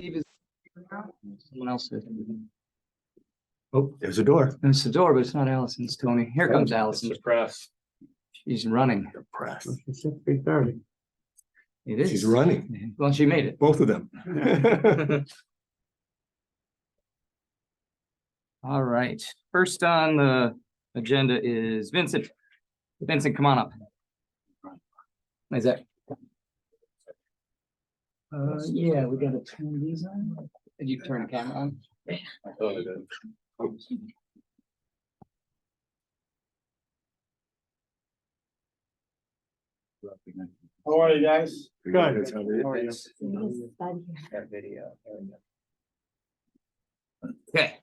Steve is. Someone else is. Oh, there's a door. It's the door, but it's not Allison, it's Tony. Here comes Allison. Mr. Press. She's running. Press. It's at 3:30. It is. She's running. Well, she made it. Both of them. All right. First on the agenda is Vincent. Vincent, come on up. Is that? Yeah, we gotta turn these on. Did you turn the camera on? I thought I did. How are you guys? Good. How are you? That video. There we go. Okay.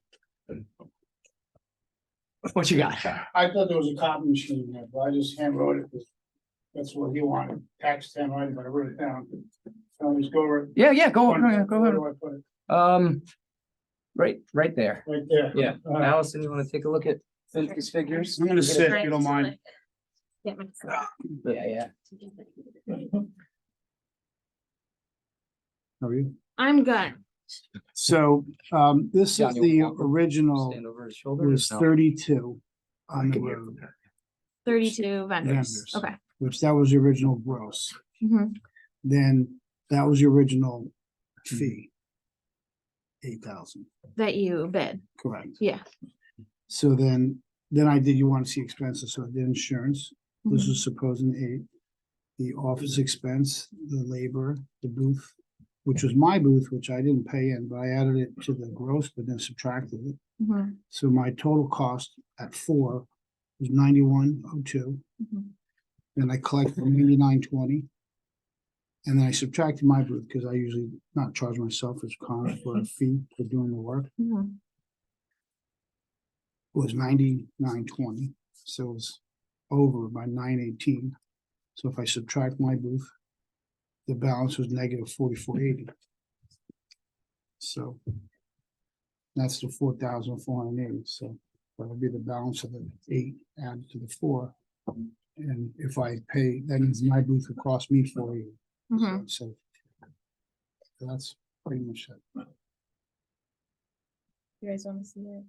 What you got? I thought there was a copy machine there, but I just hand wrote it because that's what he wanted. Text handwriting, but I wrote it down. So I just go over. Yeah, go Where ahead. do I put it? Right there. Right there. Yeah. All right. Allison, you wanna take a look at Cynthia's figures? I'm gonna sit if you don't mind. Yeah. How are you? I'm good. So, this John, is you the want to original, Stand over his it shoulder. was No. 32 on I the can hear road, from that. 32 vendors. Vendors. Okay. which that was the original gross. Mhm. Then that was the original fee. 8,000, That you bid. correct. Yeah. So then I did, you want to see expenses, so I did insurance, this was supposing 8. The office expense, the labor, the booth, which was my booth, which I didn't pay in, but I added it to the gross, but then subtracted it. Mhm. So my total cost at 4 was 9102. Mhm. Then I collected 9920. And then I subtracted my booth because I usually not charge myself as Connor for a fee for doing the work. Mhm. Was 9920, so it was over by 918. So if I subtract my booth, the balance was negative 4480. So that's the 4,480. So that would be the balance of the 8 added to the 4. And if I pay, that means my booth would cost me 480. Mhm. So that's pretty much it. You guys want to see it?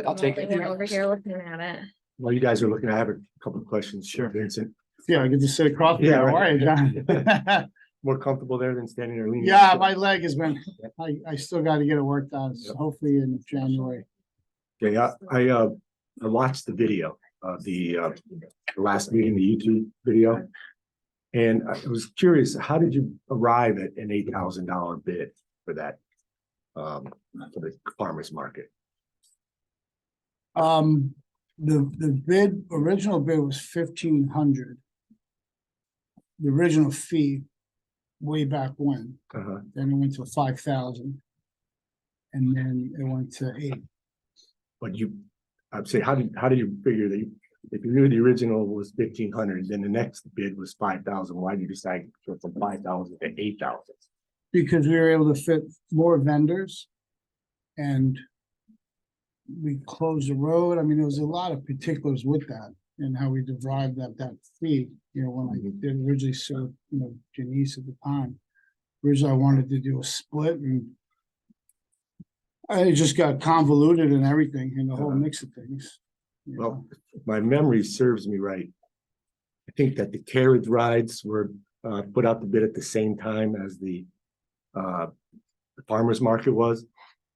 I'll take it. We're over here looking at it. While you guys are looking, I have a couple of questions. Sure. Vincent, Yeah, I get to sit across. Yeah, How right. are you, John? more comfortable there than standing there leaning? Yeah, my leg has been, I still gotta get it worked on, so Yep. hopefully in January. Yeah, I watched the video of the last meeting, the YouTube video. And I was curious, how did you arrive at an $8,000 bid for that? For the farmer's market? The bid, original bid was 1,500. The original fee way back when, Uh-huh. then it went to 5,000. And then it went to 8. But I'd say, how did you figure that if you knew the original was 1,500, then the next bid was 5,000, why did you decide to go from 5,000 to 8,000? Because we were able to fit more vendors. And we closed the road. I mean, there was a lot of particulars with that and how we derived that fee, when I did originally serve, Janice at the time. Originally, I wanted to do a split and I just got convoluted and everything and the whole mix of things. Well, if my memory serves me right, I think that the carriage rides were put out the bid at the same time as the farmer's market was.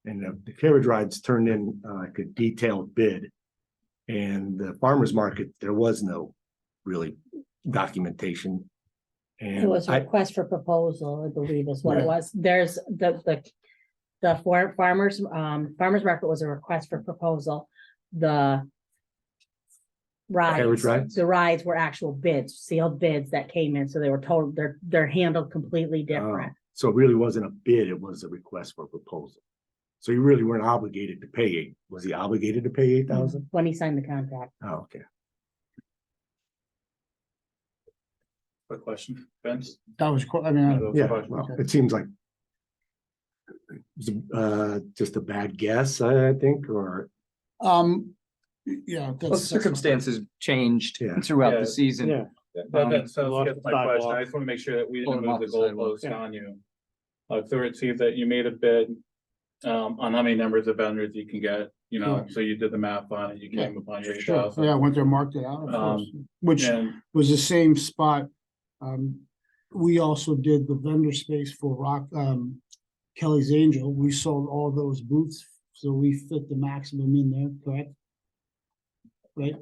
And the carriage rides turned in like a detailed bid. And the farmer's market, there was no really documentation. It was a And request for proposal, I believe is what Right. it was. There's the farmer's market was a request for proposal. The Carriage rides? the rides were actual bids, sealed bids that came in, so they were told, they're handled completely different. So it really wasn't a bid, it was a request for proposal. So you really weren't obligated to pay 8. Was he obligated to pay 8,000? When he signed the contract. Oh, okay. Quick question, Vince? That was, I mean, Yeah, well, it seems like it was, just a bad guess, I think, or yeah. Well, that's- circumstances changed Yeah. throughout Yeah. the season. Yeah. So Lost that's my the question. sidewalk. I just want to make sure that we Pull didn't them move the off the sidewalk, goalpost yeah. on you. so it seems that you made a bid on how many numbers of vendors you can get, you know, Correct. so you did the math on it, you came upon your Sure, 8,000. yeah, I went there, marked it out, of course, which And was the same spot. We also did the vendor space for Kelly's Angel. We sold all those booths, so we fit the maximum in there, correct? Right?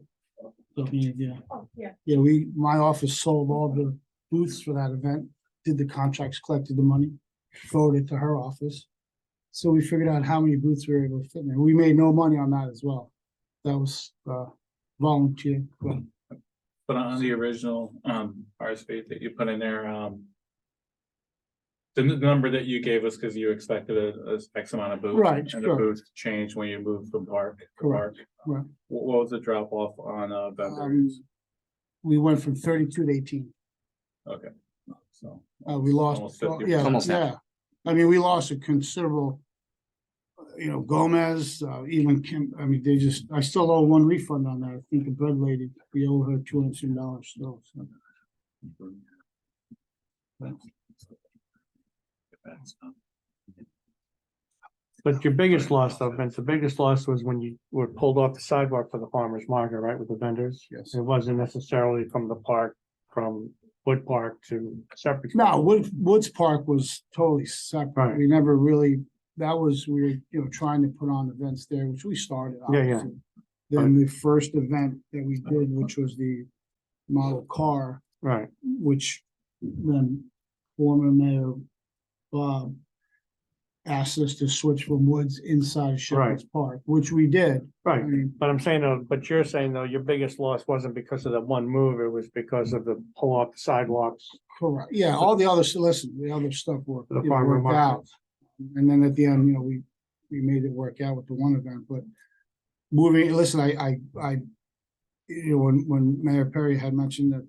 So, yeah. Yeah, my office sold all the booths for that event, did the contracts, collected the money, forwarded it to her office. So we figured out how many booths we were able to fit in there. We made no money on that as well. That was volunteer. but on the original RSP that you put in there, the number that you gave us, because you expected a X amount of booths. Right, And the sure. booths changed when you moved from park to Correct, park. right. What was the drop off on vendors? We went from 32 to 18. Okay, so. We lost, Almost 50%. yeah, Almost half. yeah. I mean, we lost a considerable, Gomez, even Kim, I mean, I still owe one refund on that. I think the bread lady, we owe her $200 still. So. But your biggest loss though, Vince, the biggest loss was when you were pulled off the sidewalk for the farmer's market, right, with the vendors? Yes. It wasn't necessarily from the park, from Wood Park to separate. No, Woods Park was totally separate. Right. We never really, we were, trying to put on events there, which we started. Yeah, yeah. obviously. Then the first event that we did, which was the model car, Right, which then former mayor Bob asked us to switch from Woods inside Shepherd's Park, which we did. I right. mean, But I'm saying, but you're saying though, your biggest loss wasn't because of the one move, it was because of the pull off the sidewalks. correct. Yeah, all the other, listen, the other stuff worked, The farmer worked market. out. And then at the end, we made it work out with the one event, but moving, listen, when Mayor Perry had mentioned that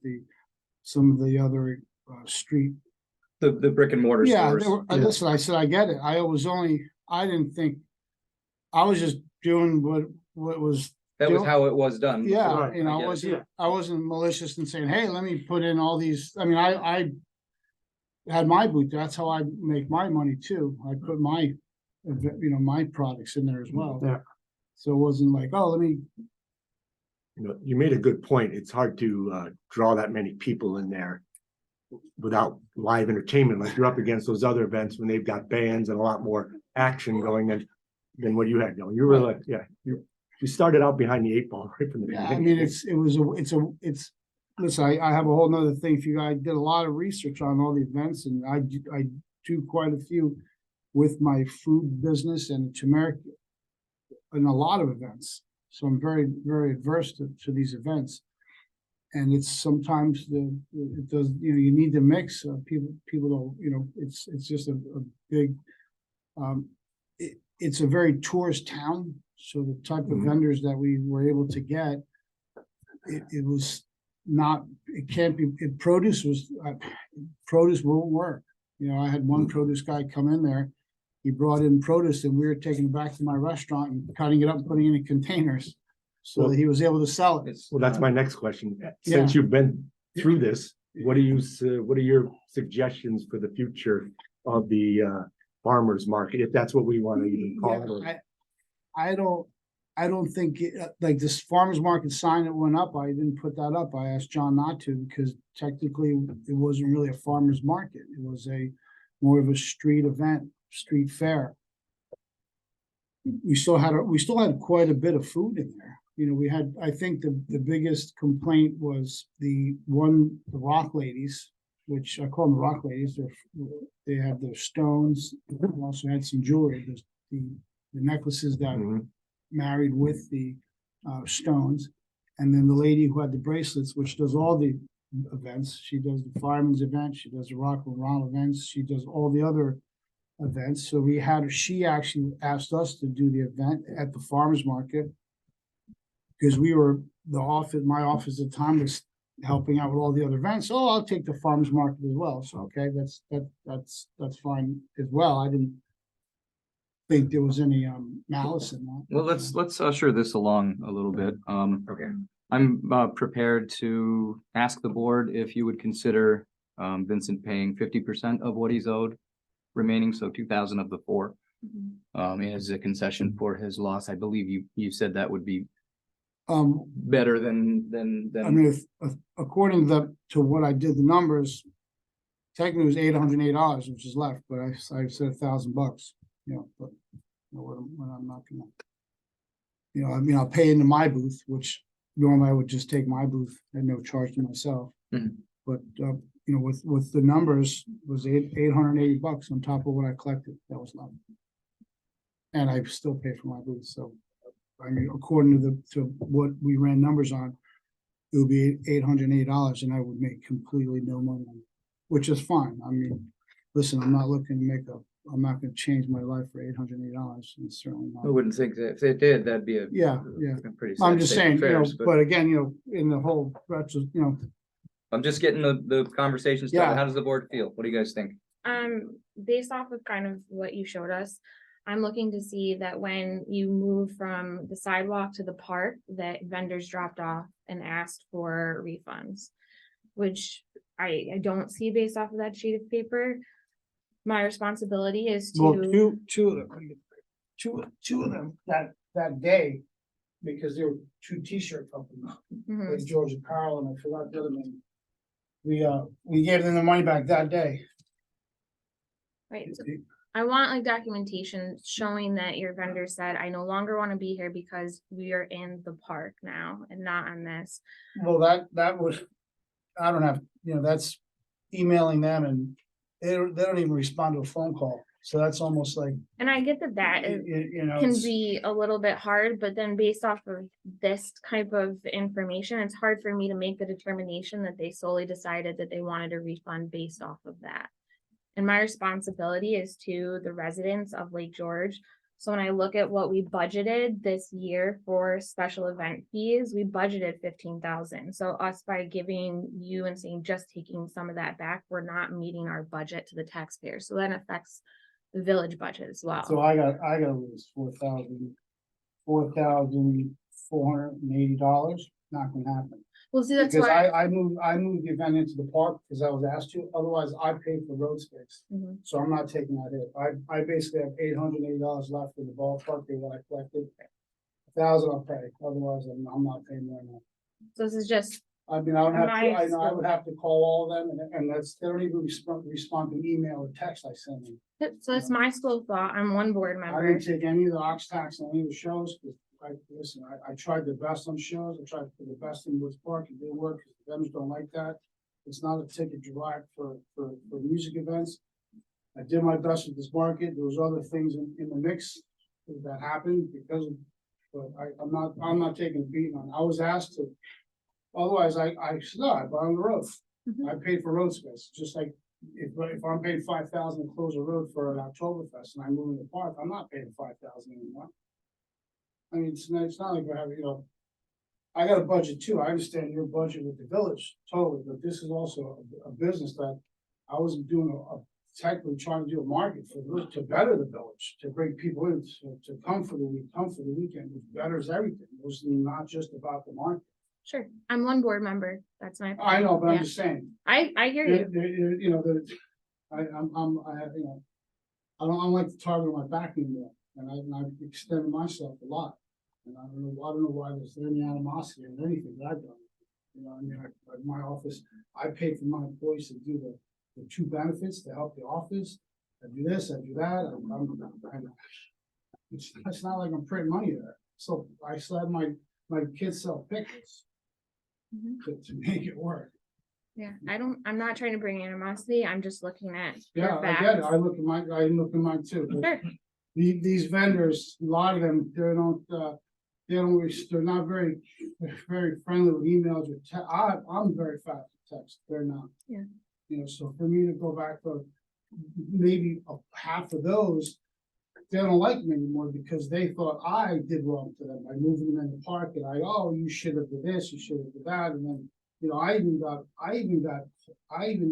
some of the other street. The brick and mortar Yeah, stores. listen, I said, I get it. I didn't think, I was just doing what was, That was how it was done. yeah, Right, I get it. I wasn't malicious in saying, hey, let me put in all these, I mean, I had my booth, that's how I make my money too. I put my, my products in there as well. Yeah. So it wasn't like, oh, let me, You made a good point. It's hard to draw that many people in there without live entertainment, like you're up against those other events when they've got bands and a lot more action going than what you had going. You were like, yeah, you started out behind the 8 ball right from the yeah, I beginning. mean, listen, I have a whole nother thing for you. I did a lot of research on all the events and I do quite a few with my food business and turmeric and a lot of events. So I'm very, very adverse to these events. And it's sometimes it does, you need to mix, people don't, it's just a big, it's a very tourist town. So the type of Mhm. vendors that we were able to get, it was not, it can't be, produce won't work. I had one produce guy come in there. He brought in produce and we were taking it back to my restaurant and cutting it up and putting it in containers so that he was able to sell it. It's Well, that's my next question. Since you've been through this, what are your suggestions for the future of the farmers market, if that's what we want to even call it? I don't think, like this farmer's market sign that went up, I didn't put that up. I asked John not to because technically it wasn't really a farmer's market. It was more of a street event, street fair. We still had quite a bit of food in there. I think the biggest complaint was the Rock Ladies, which I call them the Rock Ladies. They have their stones. They also had some jewelry, the necklaces that Mhm. married with the stones. And then the lady who had the bracelets, which does all the events. She does the fireman's event. She does the rock and roll events. She does all the other events. So she actually asked us to do the event at the farmer's market. Because my office at the time was helping out with all the other events. Oh, I'll take the farmer's market as well. So, okay, that's fine as well. I didn't think there was any malice in that. Well, let's usher this along a little bit. Okay. I'm prepared to ask the board if you would consider Vincent paying 50% of what he's owed remaining, so 2,000 of the 4. Mhm. As a concession for his loss. I believe you said that would be Um, better than I mean, according to what I did the numbers. Technically it was $808, which is left, but I said $1,000, you know, but. You know, what I'm not gonna. You know, I mean, I'll pay into my booth, which normally I would just take my booth at no charge to myself. Mhm. But, you know, with the numbers, was $880 on top of what I collected, that was left. And I still pay for my booth, so, I mean, according to what we ran numbers on. It would be $880 and I would make completely no money, on it, which is fine, I mean, listen, I'm not looking to I'm not gonna change my life for $880, and certainly I not. wouldn't think that if it did, that'd be a Yeah, a pretty. I'm sad just state of saying, you know, affairs, but again, you know, in the whole, you know, I'm just getting the conversation started. Yeah. How does the board feel? What do you guys think? Based off of kind of what you showed us, I'm looking to see that when you move from the sidewalk to the park, that vendors dropped off and asked for refunds. Which I don't see based off of that sheet of paper. My responsibility is well, to, two of them that day. Because there were 2 t-shirt companies, Mhm. like George Apparel, and I forgot the other name. We gave them the money back that day. right, so I want like documentation showing that your vendor said, I no longer want to be here because we are in the park now and not on this. Well, that was, I don't have, you know, that's emailing them and they don't even respond to a phone call. So that's almost like, And I get that you know, can it's- be a little bit hard, but then based off of this type of information, it's hard for me to make the determination that they solely decided that they wanted a refund based off of that. And my responsibility is to the residents of Lake George. So when I look at what we budgeted this year for special event fees, we budgeted 15,000. So us by giving you and saying just taking some of that back, we're not meeting our budget to the taxpayers. So that affects the village budget as well. so I got to lose $4,480. Not gonna happen. Well, see, that's Because why. I moved the event into the park because I was asked to, otherwise I paid for road space. Mhm. So I'm not taking that hit. I basically have $880 left in the ballpark for what I collected. 1,000 I'll pay, otherwise I'm not paying more than that. So this is just, I mean, I would have to, Nice. I know I would have to call all of them and that's, they don't even respond to email or text I send them. so that's my school of thought. I'm one board I member. didn't take any of the ox tax on any of the shows, because I tried the best on shows, I tried to put the best in Woods Park, it didn't work, because the vendors don't like that. It's not a ticket drive for music events. I did my best with this market, there was other things in the mix that happened because of, but I'm not taking a beating on, I was asked to. Otherwise, I said, no, I bought on the road, Mhm. I paid for road space, just like if I'm paying 5,000 to close a road for an Oktoberfest and I move in the park, I'm not paying 5,000 anymore. I mean, it's not like we're having, you know, I got a budget too. I understand your budget with the village totally, but this is also a business that I wasn't doing technically trying to do a market to better the village, to bring people in, to come for the weekend, which betters everything. It was not just about the market. Sure, I'm one board member. That's my. I know, but I'm Yeah. just saying. I hear you. You know, I have, you know, I don't like to target my back anymore, and I've extended myself a lot. And I don't know why there's any animosity or anything that I've done. You know, I mean, my office, I pay for my employees to do the 2 benefits to help the office. I do this, I do that. It's not like I'm printing money there. So I still have my kids sell pickles Mhm. to make it work. Yeah, I'm not trying to bring animosity. I'm just looking at. the Yeah, I get it. facts. I look at mine too. but Sure, These vendors, a lot of them, they're not very friendly with emails or I'm very fast with text. They're not. Yeah. You know, so for me to go back to maybe half of those, they don't like me anymore because they thought I did wrong to them by moving them in the park and you should have did this, you should have did that, and then, you know, I even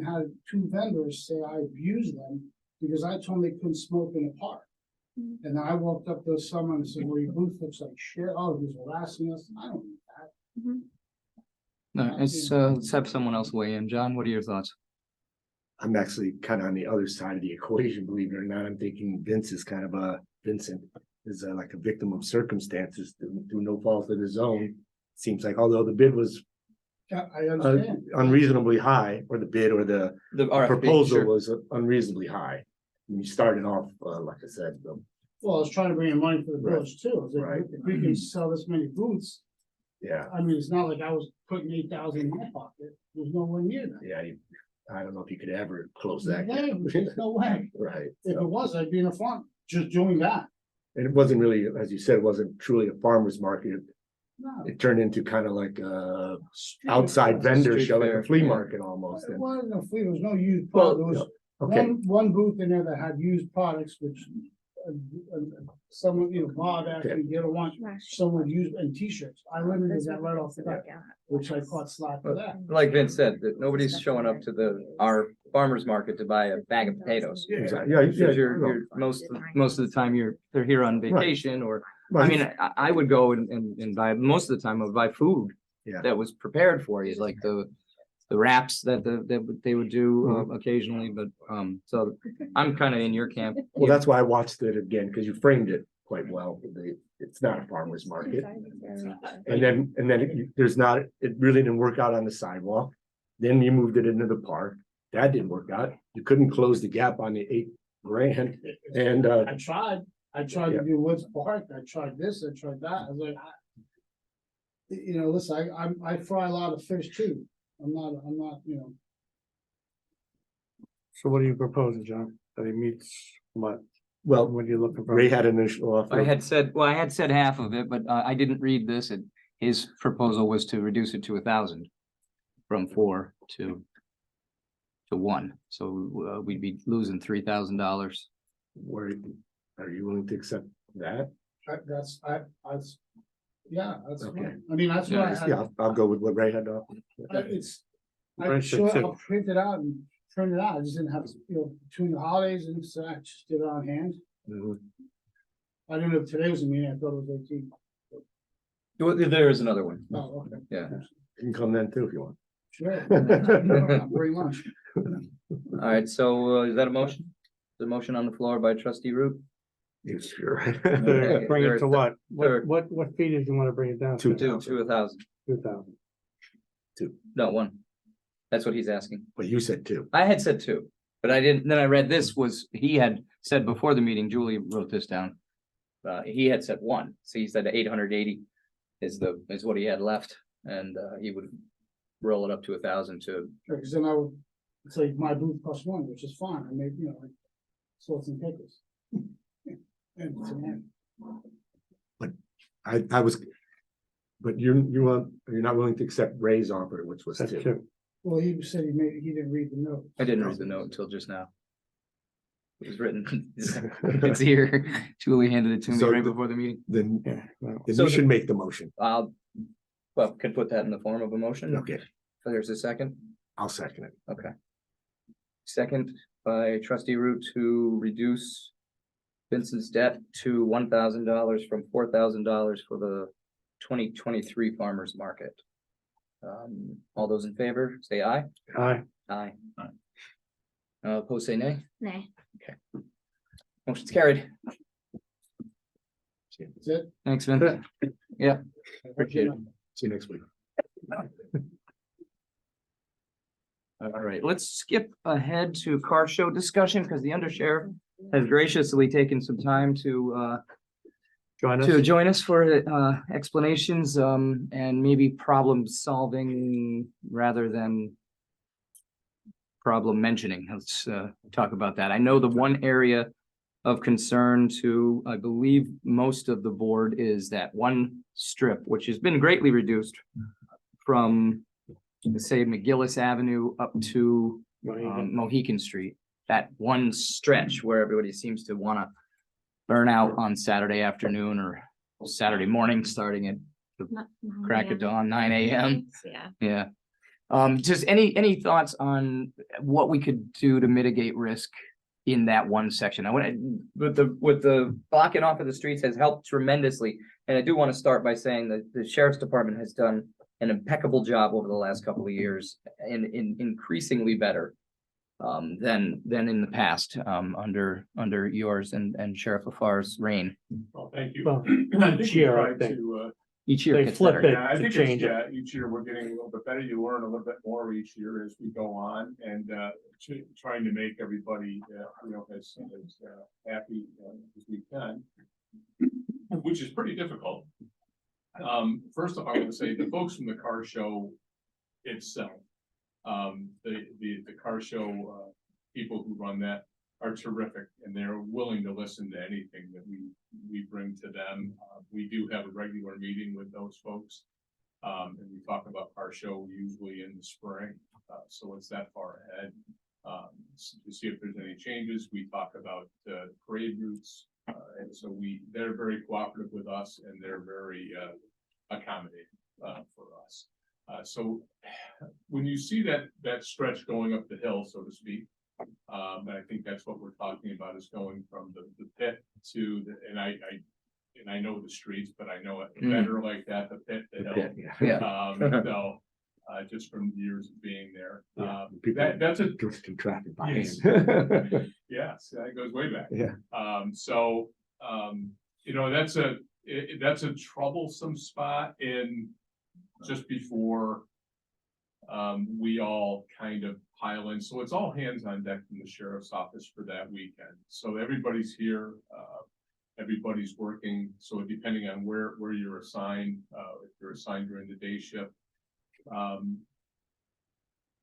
had 2 vendors say I abused them because I told them they couldn't smoke in the park. Mhm. And then I walked up to someone and said, well, your booth looks like shit, oh, he was harassing us, I don't need that. Mhm. No, let's have someone else weigh in. John, what are your thoughts? I'm actually kind of on the other side of the equation, believe it or not. I'm thinking Vincent is like a victim of circumstances through no fault of his own. Seems like although the bid was Yeah, I understand. unreasonably high, or the bid or the The RFP, proposal sure. was unreasonably high. And you started off, like I said, Well, I was trying to bring in money for the Right. village too. I was like, Right. if we can sell this many booths, yeah, I mean, it's not like I was putting 8,000 in my pocket. There's nowhere near that. yeah. I don't know if you could ever close that. Yeah, gap. there's no way. Right. If it was, I'd be in a farm, just doing that. And it wasn't really, as you said, it wasn't truly a farmer's market. No. It turned into kind of like a outside vendor street show, like fair, a flea yeah. market almost. It And- wasn't a flea, there was no used Well, product. There was Okay, one booth in there that had used products, which someone, Bob actually did want someone used and t-shirts. I limited that right off the bat, which I caught slack for that. Like Vince said, that nobody's showing up to our farmer's market to buy a bag of potatoes. exactly. Yeah, Because you're, most of the time they're here on vacation or, I mean, I would go and buy, most of the time I would buy food. Yeah. That was prepared for you, like the wraps that they would do occasionally, but, so I'm kind of in your camp. Well, that's why I watched it again, because you framed it quite well. It's not a farmer's market. And then there's not, it really didn't work out on the sidewalk. Then you moved it into the park. That didn't work out. You couldn't close the gap on the $8,000. And I tried to do Woods Park, I tried this, I tried that, I was like, listen, I fry a lot of fish too. I'm not, So what are you proposing, John? That he meets what? well, What are you looking for? Ray had an initial offer. I had said half of it, but I didn't read this. His proposal was to reduce it to 1,000 from 4 to 1. So we'd be losing $3,000. Where, are you willing to accept that? that's Okay. fine. I mean, that's what I had. Yeah, I'll go with what Ray had to offer. It's, I'm Right, sure so- I'll print it out and print it out. I just didn't have, between the holidays and so I just did it on hand. Mhm. I didn't know if today was a meeting, I thought it was 18. There is another one. Oh, okay. Yeah. You can come then too if you want. Sure. Not very much. All right, so is that a motion? The motion on the floor by trustee Root? Yes, you're right. To bring it to what? Third. What fee did you want to bring it down to? 2,000. 2,000. No, 1. That's what he's asking. But you said two. I had said 2, but I didn't, then I read this he had said before the meeting, Julie wrote this down. He had said 1, so he said 880 is what he had left, and he would roll it up to 1,000 to, Because then I would, it's like my booth plus 1, which is fine. I made, like salts and pickles. And it's an end. I was, but you're not willing to accept Ray's offer, which was That's two. 2. Well, he said he didn't read the note. I didn't read the note until just now. It was written, it's here, Julie handed it to me So right the- before the meeting. Then, Yeah. well, then So you the- should make the motion. Could put that in the form of a motion. Okay, There's a second. I'll second it. Okay. Second by trustee Root to reduce Vincent's debt to $1,000 from $4,000 for the 2023 farmers market. All those in favor, say aye. Aye. Aye. Opposed, say nay. Nay. Motion's carried. That's it. Thanks, Vincent. Yeah, appreciate it. See you next week. All right, let's skip ahead to car show discussion because the undersheriff has graciously taken some time to Join us. join us for explanations and maybe problem solving rather than problem mentioning. Let's talk about that. I know the one area of concern to, I believe, most of the board is that one strip, which has been greatly reduced from, say, McGillis Avenue up to Mohican Street. That one stretch where everybody seems to want to burn out on Saturday afternoon or Saturday morning, starting at crack of dawn, 9 a.m. Yeah. Yeah. Just any thoughts on what we could do to mitigate risk in that one section? I want with the blocking off of the streets has helped tremendously. And I do want to start by saying that the sheriff's department has done an impeccable job over the last couple of years and increasingly better than in the past, under yours and Sheriff LaFar's reign. Well, thank you. Well, I think we each year, I tried think. to, Each year They it gets flip better. it. yeah, I to think change it's, yeah, each year we're getting a little bit better. You learn a little bit more each year as we go on and, trying to make everybody, as happy as we can, which is pretty difficult. First off, I want to say the folks from the car show itself, the car show, people who run that are terrific and they're willing to listen to anything that we bring to them. We do have a regular meeting with those folks. And we talk about car show usually in the spring, so it's that far ahead. To see if there's any changes, we talk about parade routes, and so they're very cooperative with us and they're very accommodating for us. So when you see that stretch going up the hill, so to speak, and I think that's what we're talking about is going from the pit to and I know the streets, but I know it better like that, the pit, the hill. Yeah. So, just from years of being there, People that's a, drifting traffic by Yes. hand. yes, that goes way back. Yeah. So, that's a troublesome spot in just before we all kind of pile in. So it's all hands on deck from the sheriff's office for that weekend. So everybody's here, everybody's working. So depending on where you're assigned, if you're assigned during the day shift,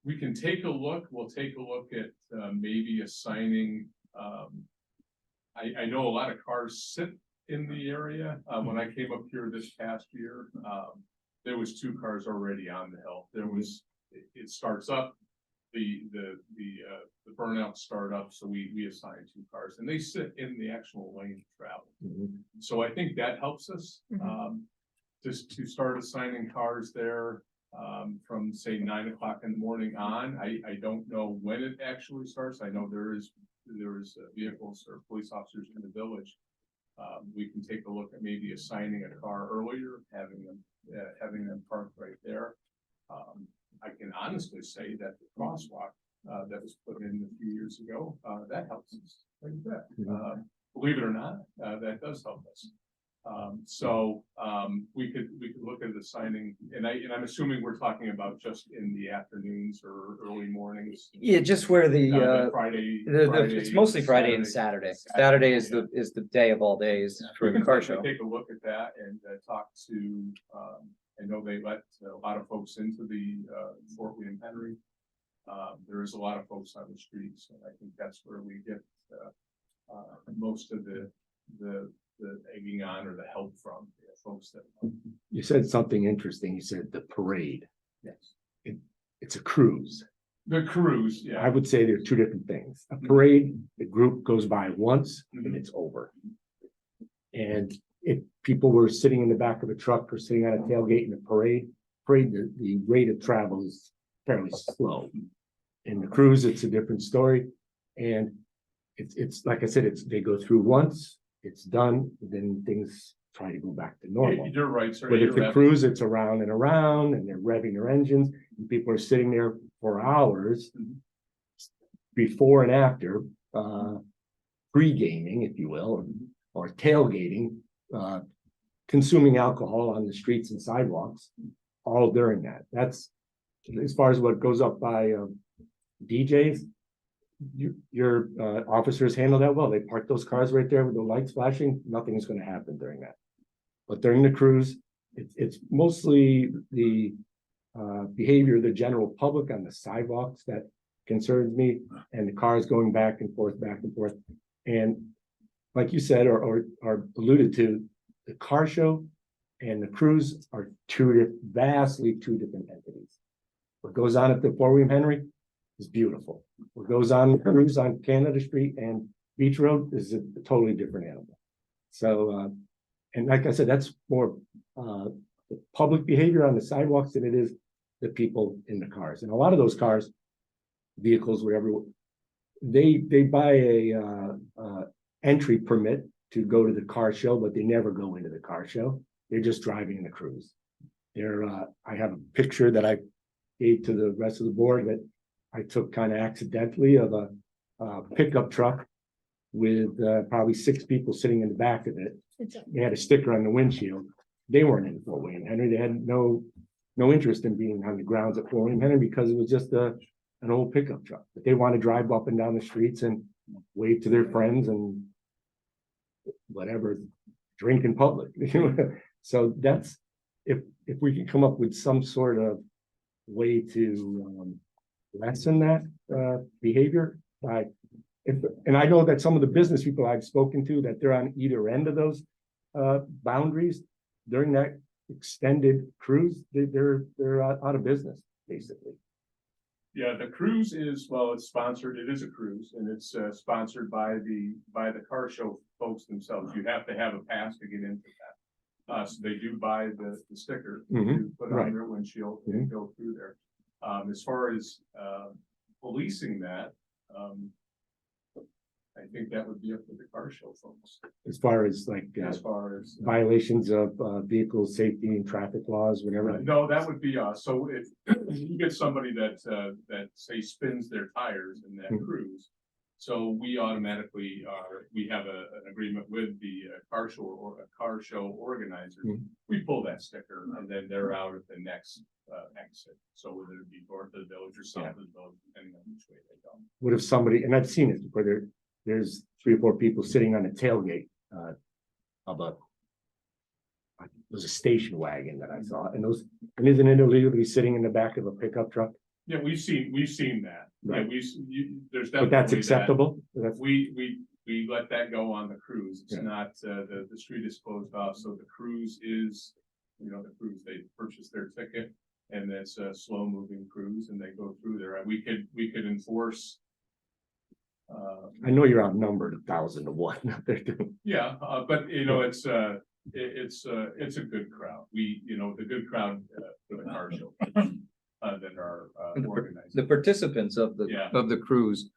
we can take a look. We'll take a look at maybe assigning. I know a lot of cars sit in the area. When I came up here this past year, there was 2 cars already on the hill. There was, it starts up, the burnout start up, so we assign 2 cars and they sit in the actual lane of travel. Mhm. So I think that helps us, just to start assigning cars there, from say 9 o'clock in the morning on. I don't know when it actually starts. I know there is vehicles or police officers in the village. We can take a look at maybe assigning a car earlier, having them parked right there. I can honestly say that the crosswalk, that was put in a few years ago, that helps us quite a bit. Believe it or not, that does help us. So we could look at assigning, and I'm assuming we're talking about just in the afternoons or early mornings. Yeah, just where Friday. it's mostly Friday and Saturday. Saturday is the day of all days for We the can car certainly show. take a look at that and talk to, I know they let a lot of folks into the Fort William Henry. There is a lot of folks on the streets, and I think that's where we get most of the egging on or the help from folks that. You said something interesting. You said the parade. Yes. It's a cruise. The cruise, I yeah. would say they're 2 different things. A parade, the group goes by once and it's over. And if people were sitting in the back of a truck or sitting on a tailgate in a parade, the rate of travel is fairly slow. In the cruise, it's a different story. And it's like I said, they go through once, it's done, then things try to go back to normal. You're right, sir. But if You're the right. cruise, it's around and around and they're revving their engines and people are sitting there for hours before and after, pre-gaming, if you will, or tailgating, consuming alcohol on the streets and sidewalks, all during that. That's as far as what goes up by DJs. Your officers handle that well. They park those cars right there with the lights flashing. Nothing's going to happen during that. But during the cruise, it's mostly the behavior of the general public on the sidewalks that concerns me, and the cars going back and forth. And like you said, or alluded to, the car show and the cruise are vastly two different entities. What goes on at the Fort William Henry is beautiful. What goes on the cruise on Canada Street and Beach Road is a totally different animal. So, and like I said, that's more the public behavior on the sidewalks than it is the people in the cars. And a lot of those cars, vehicles, whatever, they buy a entry permit to go to the car show, but they never go into the car show. They're just driving the cruise. I have a picture that I gave to the rest of the board that I took kind of accidentally of a pickup truck with probably 6 people sitting in the back of it. They had a sticker on the windshield. They weren't in Fort William Henry. They had no interest in being on the grounds at Fort William Henry because it was just an old pickup truck. But they want to drive up and down the streets and wave to their friends and whatever, drink in public. So that's, if we can come up with some sort of way to lessen that behavior by, and I know that some of the business people I've spoken to, that they're on either end of those boundaries during that extended cruise, they're out of business, basically. Yeah, the cruise is, well, it's sponsored, it is a cruise, and it's sponsored by the car show folks themselves. You have to have a pass to get into that. So they do buy the sticker to put on their windshield and go through there. As far as policing that, I think that would be up to the car show folks. As far as like As far as violations of vehicle safety and traffic laws, whatever. no, that would be us. So if you get somebody that say spins their tires in that cruise. So we automatically we have an agreement with the car show or a car show organizer. We pull that sticker and then they're out at the next exit. So whether it be north of the village or south of the village, depending on which way they go. What if somebody, and I've seen it, where there's 3 or 4 people sitting on a tailgate of a, it was a station wagon that I saw, and isn't it illegally sitting in the back of a pickup truck? Yeah, we've seen that. Yeah, Right. there's But that's definitely that. acceptable? That's, We let that go on the cruise. It's Yeah. not, the street is closed off, so the cruise is, the cruise, they purchase their ticket. And it's a slow moving cruise and they go through there. We could enforce. I know you're outnumbered 1,000 to 1. Yeah, but it's a good crowd. The good crowd for the car show. That are organized. The participants of Yeah. the cruise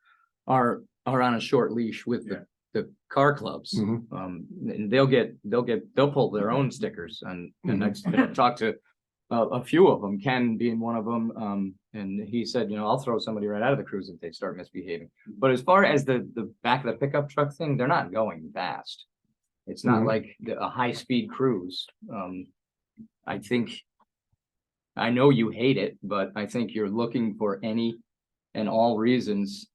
are on a short leash with Yeah. the car clubs. And they'll pull their own stickers and I've talked to a few of them, Ken being one of them. And he said, I'll throw somebody right out of the cruise if they start misbehaving. But as far as the back of the pickup truck thing, they're not going fast. It's not like a high-speed cruise. I know you hate it, but I think you're looking for any and all reasons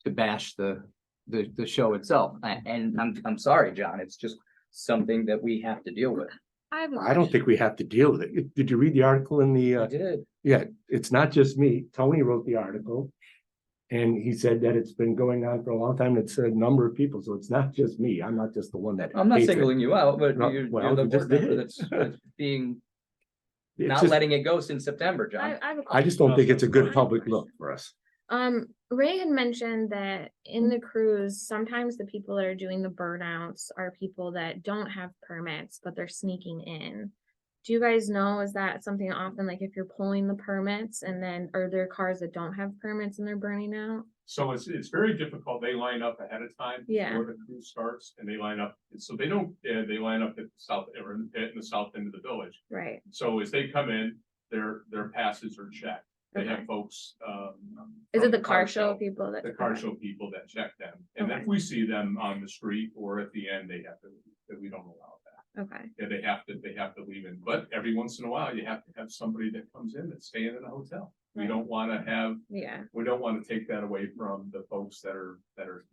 to bash the show itself. And I'm sorry, John, it's just something that we have to deal with. I don't think we have to deal with it. Did you read the article in the? I did. Yeah, it's not just me. Tony wrote the article. And he said that it's been going on for a long time. It's a number of people, so it's not just me. I'm not just the one that. I'm not hates it. singling you out, but No, you're well, the you just board member did. that's being, It's not just- letting it go since September, John. I just don't think it's a good public look for us. Ray had mentioned that in the cruise, sometimes the people that are doing the burnouts are people that don't have permits, but they're sneaking in. Do you guys know, is that something often, like if you're pulling the permits and then, are there cars that don't have permits and they're burning out? So it's very difficult. They line up ahead of time Yeah. before the cruise starts and they line up. So they don't, they line up at the south, or in the south end of the village. Right. So as they come in, their passes are checked. They Okay. have folks. Is from it the car show people that? The car show people that check them. And Okay. if we see them on the street or at the end, they have to, that we don't allow that. Okay, Yeah, they have to leave in, but every once in a while, you have to have somebody that comes in that's staying in a hotel. We Right. don't wanna have, yeah, we don't wanna take that away from the folks that are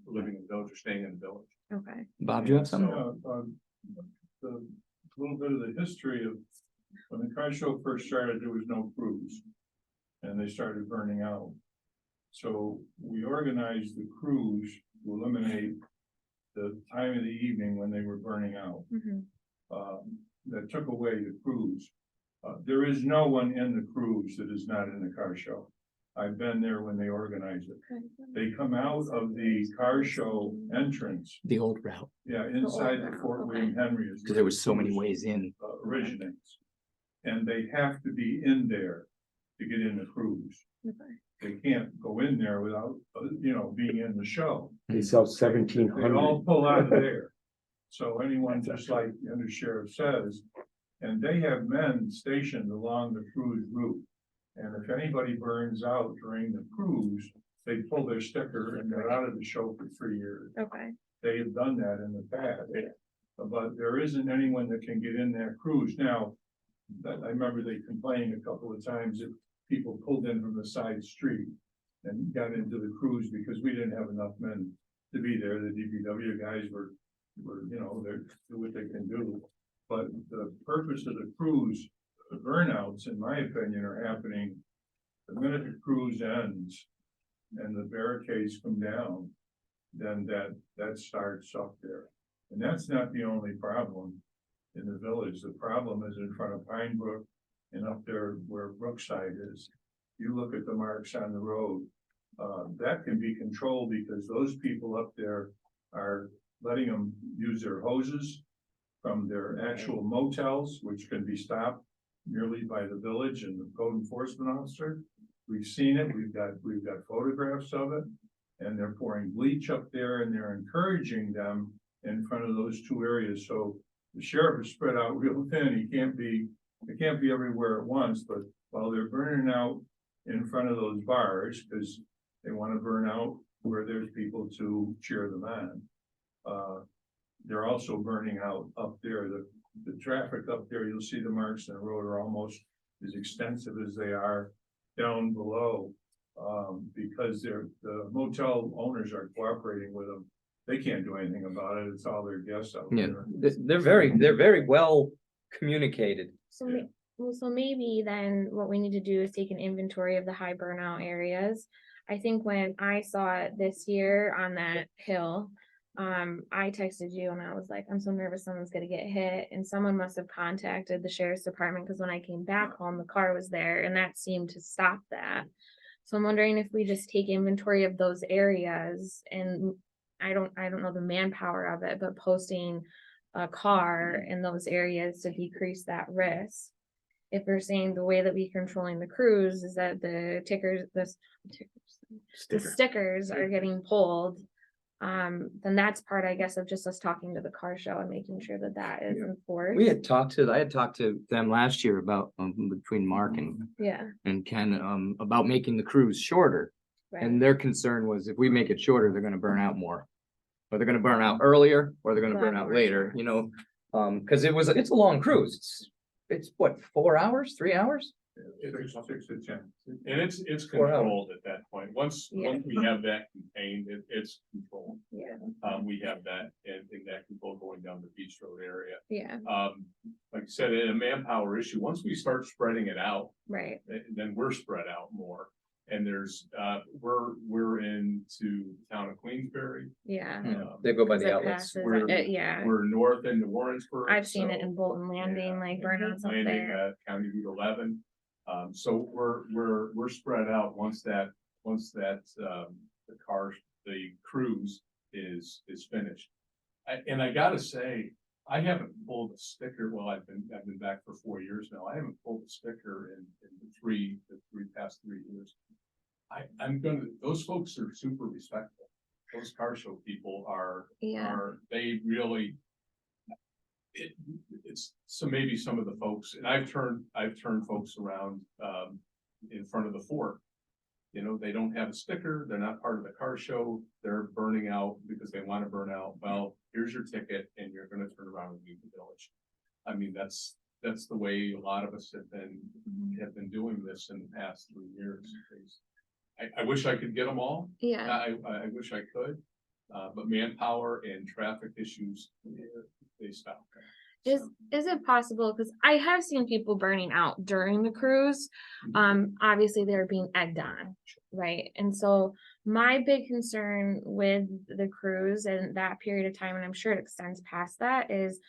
living in the village or staying in the village. okay. Bob, do you have something? The little bit of the history of when the car show first started, there was no cruise. And they started burning out. So we organized the cruise to eliminate the time of the evening when they were burning out. Mhm. That took away the cruise. There is no one in the cruise that is not in the car show. I've been there when they organized it. Okay. They come out of the car show entrance, The old route, inside the route, Fort okay. William Henry. is because there where was so the many cruise, ways in. originates. And they have to be in there to get in the cruise. Okay. They can't go in there without, being in the show. They sell They 1,700. all pull out of there. So anyone, just like the undersheriff says, and they have men stationed along the cruise route. And if anybody burns out during the cruise, they pull their sticker and they're out of the show for 3 years. Okay, They have done that in the past. But there isn't anyone that can get in that cruise now. That I remember they complained a couple of times that people pulled in from the side street and got into the cruise because we didn't have enough men to be there. The DPW guys were, you know, they're do what they can do. But the purpose of the cruise, the burnouts, in my opinion, are happening the minute the cruise ends and the barricades come down, then that starts up there. And that's not the only problem in the village. The problem is in front of Pine Brook and up there where Brookside is. You look at the marks on the road, that can be controlled because those people up there are letting them use their hoses from their actual motels, which can be stopped merely by the village and the code enforcement officer. We've seen it, we've got photographs of it, and they're pouring bleach up there and they're encouraging them in front of those two areas. So the sheriff is spread out real thin. It can't be everywhere at once, but while they're burning out in front of those bars, because they want to burn out where there's people to cheer them on. They're also burning out up there. The traffic up there, you'll see the marks in the road are almost as extensive as they are down below. Because the motel owners are cooperating with them. They can't do anything about it. It's all their guests out Yeah, there. they're very well communicated. so maybe then what we need to do is take an inventory of the high burnout areas. I think when I saw it this year on that hill, I texted you and I was like, I'm so nervous someone's gonna get hit, and someone must have contacted the sheriff's department, because when I came back home, the car was there and that seemed to stop that. So I'm wondering if we just take inventory of those areas, and I don't know the manpower of it, but posting a car in those areas to decrease that risk. If we're saying the way that we're controlling the cruise is that the stickers are getting pulled, then that's part, I guess, of just us talking to the car show and making sure that that is enforced. I had talked to them last year about, between Mark Yeah, and Ken, about making the cruise shorter. right, And their concern was if we make it shorter, they're gonna burn out more. Or they're gonna burn out earlier, or they're gonna burn out later, you know, cause it's a long cruise. It's what, 4 hours, 3 hours? It's 6 to 10. And it's 4 hours. controlled at that point. Once Yeah. we have that contained, it's controlled. yeah, We have that in that control going down the Beach Road area. yeah, Like I said, in a manpower issue, once we start spreading it out, right, then we're spread out more. And there's, we're into the town of Queensbury. yeah. They go by 'Cause the it outlets. passes, We're- yeah, We're north into Warrensburg. I've seen it so- in Bolton Landing, like burnouts up Landing there. at County Route 11. So we're spread out once that, the cruise is finished. And I gotta say, I haven't pulled a sticker, well, I've been back for 4 years now. I haven't pulled a sticker in the past 3 years. Those folks are super respectful. Those car show people Yeah, they really. It's, so maybe some of the folks, and I've turned folks around, in front of the fort. You know, they don't have a sticker, they're not part of the car show, they're burning out because they want to burn out. Well, here's your ticket and you're gonna turn around and leave the village. I mean, that's the way a lot of us have been doing this in the past 3 years. I wish I could get them all. yeah, I wish I could, but manpower and traffic issues, they stop. is it possible, because I have seen people burning out during the cruise, obviously they're being egged on, right? And so my big concern with the cruise and that period of time, and I'm sure it extends past that, is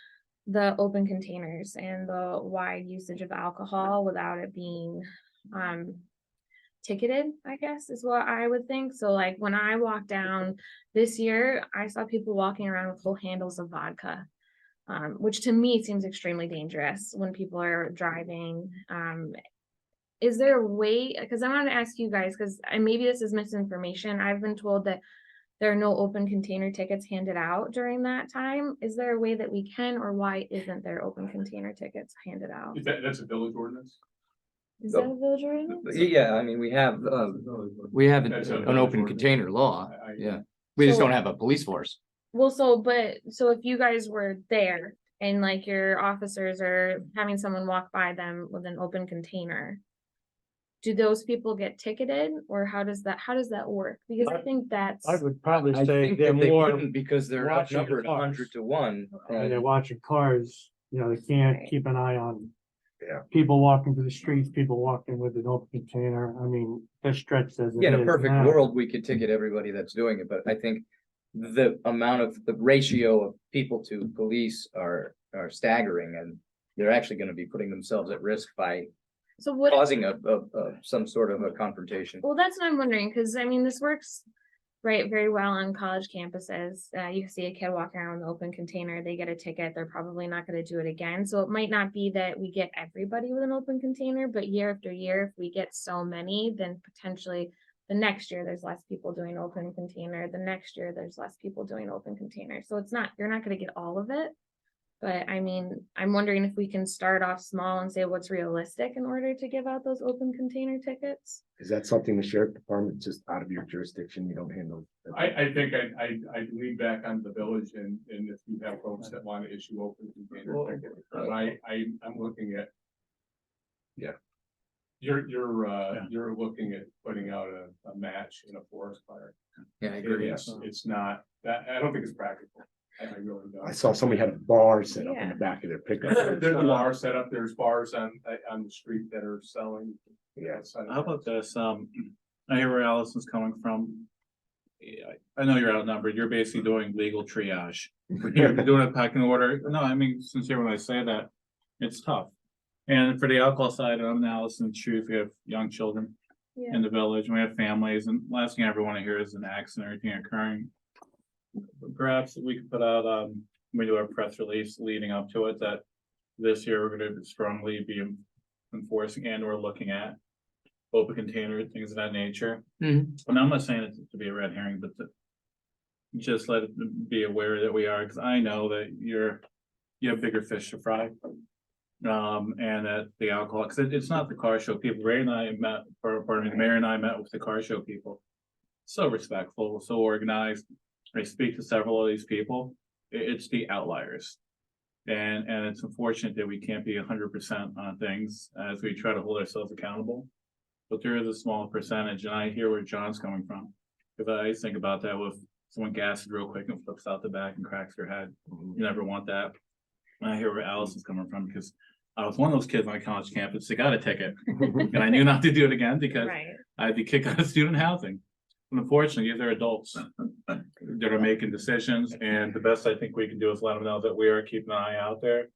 the open containers and the wide usage of alcohol without it being ticketed, I guess is what I would think. So like when I walked down this year, I saw people walking around with whole handles of vodka, which to me seems extremely dangerous when people are driving. Is there a way, because I want to ask you guys, because maybe this is misinformation. I've been told that there are no open container tickets handed out during that time. Is there a way that we can, or why isn't there open container tickets handed out? That's a village ordinance. Is that a village ordinance? Yeah, I mean, we have an That's a an village open ordinance. container law, I- yeah. We just So- don't have a police force. Well, so if you guys were there and like your officers are having someone walk by them with an open container. Do those people get ticketed or how does that work? Because I think that's, I would probably I say think they're that they more, wouldn't because they're watching outnumbered cars. 100 to 1. and they're watching cars, you know, they can't Right. keep an eye on. Yeah. People walking through the streets, people walking with an open container, I mean, they're stretched as it Yeah, in a is perfect now. world, we could ticket everybody that's doing it, but I think the amount of, the ratio of people to police are staggering, and they're actually gonna be putting themselves at risk by so what, causing some sort of a confrontation. well, that's what I'm wondering, because I mean, this works. Right, very well on college campuses. You see a kid walking around with an open container, they get a ticket, they're probably not gonna do it again. So it might not be that we get everybody with an open container, but year after year, if we get so many, then potentially. The next year, there's less people doing open container, the next year, there's less people doing open container, so it's not, you're not gonna get all of it. But I mean, I'm wondering if we can start off small and say what's realistic in order to give out those open container tickets. Is that something the sheriff department just out of your jurisdiction, you don't handle? I think I'd lean back on the village and if you have folks that want to issue open container tickets, but I'm looking at. Yeah. You're looking at putting out a match in a forest fire. Yeah, I agree. It's not, that, I don't think it's practical. I really don't. I saw somebody had a bar set up in Yeah. the back of their pickup. There's a bar set up, there's bars on the street that are selling. Yeah. How about this? I hear where Allison's coming from. Yeah, I know you're outnumbered. You're basically doing legal triage. You're doing a pecking order. No, I mean, sincere when I say that, it's tough. And for the alcohol side, I'm in Allison's shoes. We have young children Yeah, in the village, and we have families, and last thing I ever want to hear is an accident or anything occurring. Perhaps we could put out, we do our press release leading up to it, that this year we're gonna strongly be enforcing and we're looking at open container, things of that nature. Mhm. And I'm not saying it to be a red herring, but to just let it be aware that we are, because I know that you have bigger fish to fry. And that the alcohol, because it's not the car show people. Ray and I met, or pardon me, the mayor and I met with the car show people. So respectful, so organized. I speak to several of these people. It's the outliers. And it's unfortunate that we can't be 100% on things as we try to hold ourselves accountable. But there is a small percentage, and I hear where John's coming from. If I think about that, with someone gasses real quick and flips out the back and cracks their head, you never want that. And I hear where Allison's coming from, because I was one of those kids on a college campus that got a ticket, and I knew not to do it again because right. I'd be kicked out of student housing. And unfortunately, they're adults that are making decisions, and the best I think we can do is let them know that we are keeping an eye out there.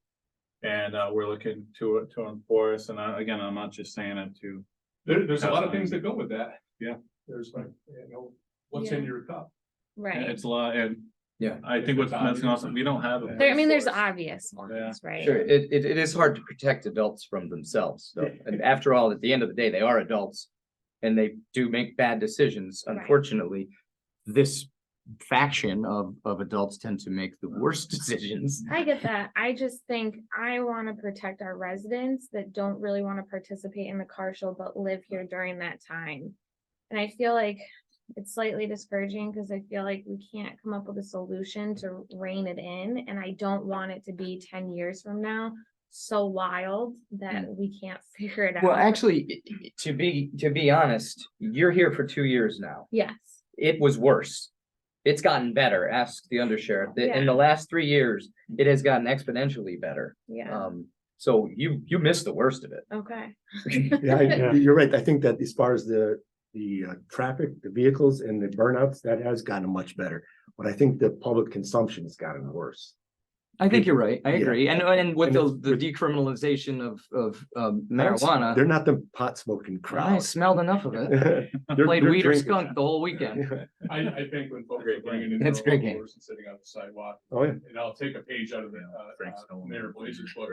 And we're looking to enforce, and again, I'm not just saying it to. There's a lot of things that go with that. Yeah. There's like, what's in your cup? Right. It's a lot, and Yeah. I think what's missing also, we don't have. a There, I mean, there's police force. obvious ones, right? Sure, it is hard to protect adults from themselves, though. And after all, at the end of the day, they are adults. And they do make bad decisions. Right. Unfortunately, this faction of adults tend to make the worst decisions. I get that. I just think I want to protect our residents that don't really want to participate in the car show, but live here during that time. And I feel like it's slightly discouraging because I feel like we can't come up with a solution to rein it in. And I don't want it to be 10 years from now, so wild that we can't figure it out. Well, actually, to be honest, you're here for 2 years now. Yes, It was worse. It's gotten better. Ask the undersheriff. In Yeah. the last 3 years, it has gotten exponentially better. yeah, So you missed the worst of it. okay. Yeah, you're right. I think that as far as the traffic, the vehicles and the burnouts, that has gotten much better. But I think the public consumption has gotten worse. I think you're right. I Yeah. agree. And with And the decriminalization of marijuana, They're not the pot smoking I crowd. smelled enough of it. They're- Played they're weed or drinking. skunk the whole weekend. I think when folks are bringing in. That's their a great own game. doors and sitting on the sidewalk, Oh, yeah. and I'll take a page out of the, Mayor Blazer's book,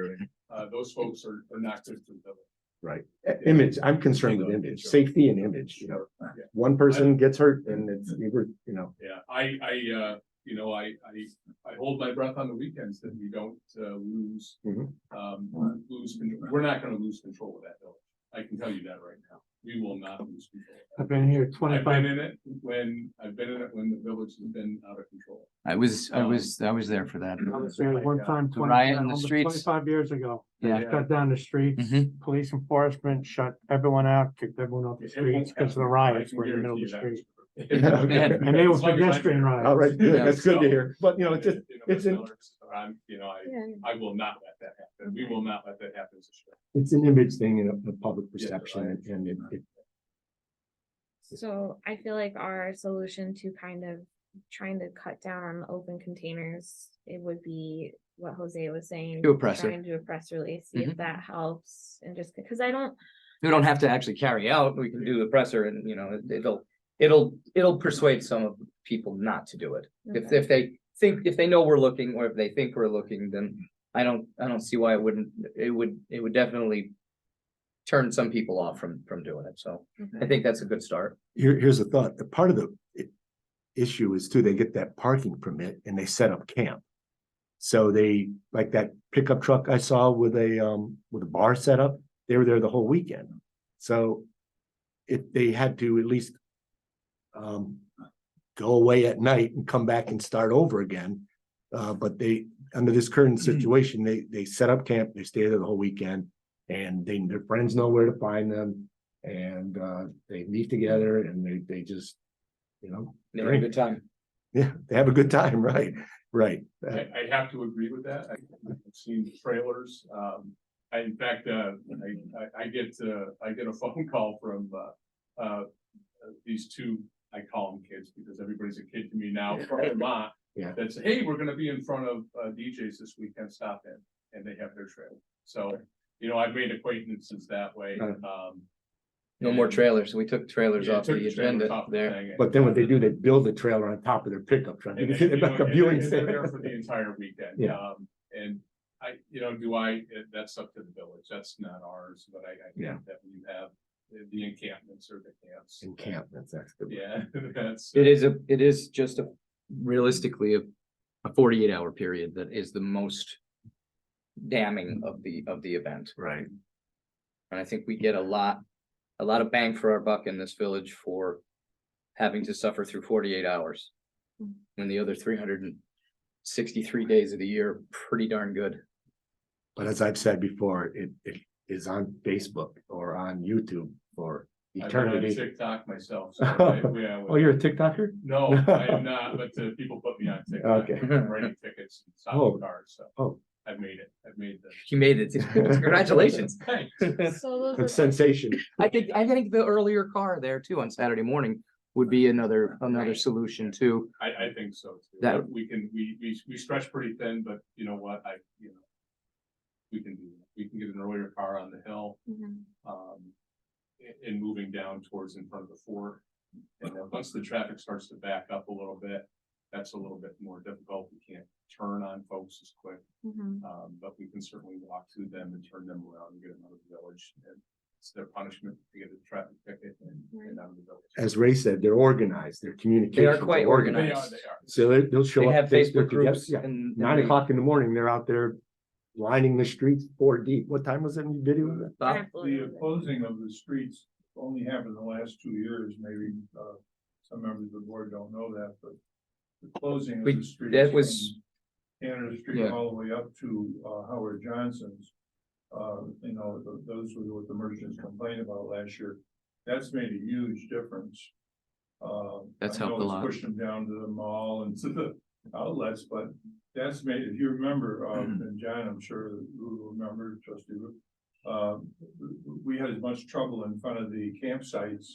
those folks are not good for the village. Right. Image, I'm concerned with image, safety and image, you know. Yeah. One person gets hurt and it's, you know, Yeah, I hold my breath on the weekends that we don't, lose, Mhm. we're not gonna lose control of that village. I can tell you that right now. We will not lose control. I've been here I've been 25. in it when the village has been out of control. I was there for that. I was there one time, The riot on the almost streets. 25 years ago. They Yeah. Shut down the streets, Mhm. police enforcement shut everyone out, kicked everyone off the streets because of the riots were in the middle of the street. And they were pedestrian riots. All right, good, Yeah. that's good to hear, but you know, it's just, it's an, I will not let that happen. We will not let that happen. as a street. it's an image thing and a public Yeah, perception right. and it. So I feel like our solution to kind of trying to cut down on open containers, it would be what Jose was saying. Do a presser. Try and do a press release, see Mhm. if that helps, and just, because I don't, We don't have to actually carry out, we can do the presser and, you know, it'll persuade some of the people not to do it. Okay. If they think, if they know we're looking, or if they think we're looking, then I don't see why it wouldn't, it would definitely turn some people off from doing it, so I think that's a good start. Here's a thought, a part of the issue is too, they get that parking permit and they set up camp. So they, like that pickup truck I saw with a bar setup, they were there the whole weekend. So if they had to at least go away at night and come back and start over again. But they, under this current situation, they set up camp, they stay there the whole weekend. And their friends know where to find them, and they meet together and they just, you know, They had a good time. yeah, they have a good time, right? Right. I have to agree with that. I've seen the trailers. In fact, I get a phone call from these two, I call them kids because everybody's a kid to me now, from Vermont. Yeah. That say, hey, we're gonna be in front of DJs this weekend, stop in, and they have their trailer. So, you know, I've made acquaintances that way. No more trailers, we took trailers Yeah, off took the the trailers agenda off the there. thing. But then what they do, they build a trailer on top of their pickup truck. And It's like a viewing they're there stand. for the entire weekend. Yeah. And that's up to the village. That's not ours, but I Yeah. think that when you have the encampments or the camps. In camp, that's good. Yeah, that's. It is just realistically a 48-hour period that is the most damning of the event. Right. And I think we get a lot of bang for our buck in this village for having to suffer through 48 hours. When the other 363 days of the year are pretty darn good. But as I've said before, it is on Facebook or on YouTube for I've been on eternity. TikTok myself. So Oh, you're a TikToker? No, I am not, but people put me on TikTok. Okay. I'm writing tickets, and Oh. stopping cars, so. Oh. I've made it. I've made the. You made it. Congratulations. Thanks. so those A are, sensation. I think the earlier car there too on Saturday morning would be another Right. solution too. I think so too. That- We stretch pretty thin, but you know what, we can do that. We can get an earlier car on the hill, Mhm. and moving down towards in front of the fort. And then once the traffic starts to back up a little bit, that's a little bit more difficult. We can't turn on folks as quick. Mhm. But we can certainly walk through them and turn them around and get them out of the village. And it's their punishment to get a traffic ticket and out of the village. As Ray said, they're organized, their communication. They are quite organized. They are. So they'll show They up. have they're Facebook together, groups yeah. and. 9 o'clock in the morning, they're out there lining the streets 4 deep. What time was it in the video? Bob? The closing of the streets only happened in the last 2 years, maybe, some members of the board don't know that, but the closing of the streets. That was, from Canada Street Yeah. all the way up to, Howard Johnson's. Those were what the merchants complained about last year. That's made a huge difference. That's I know helped a it's lot. pushed them down to the mall and to the outlets, but that's made, if you remember, and John, I'm sure you remember, trustee, we had as much trouble in front of the campsites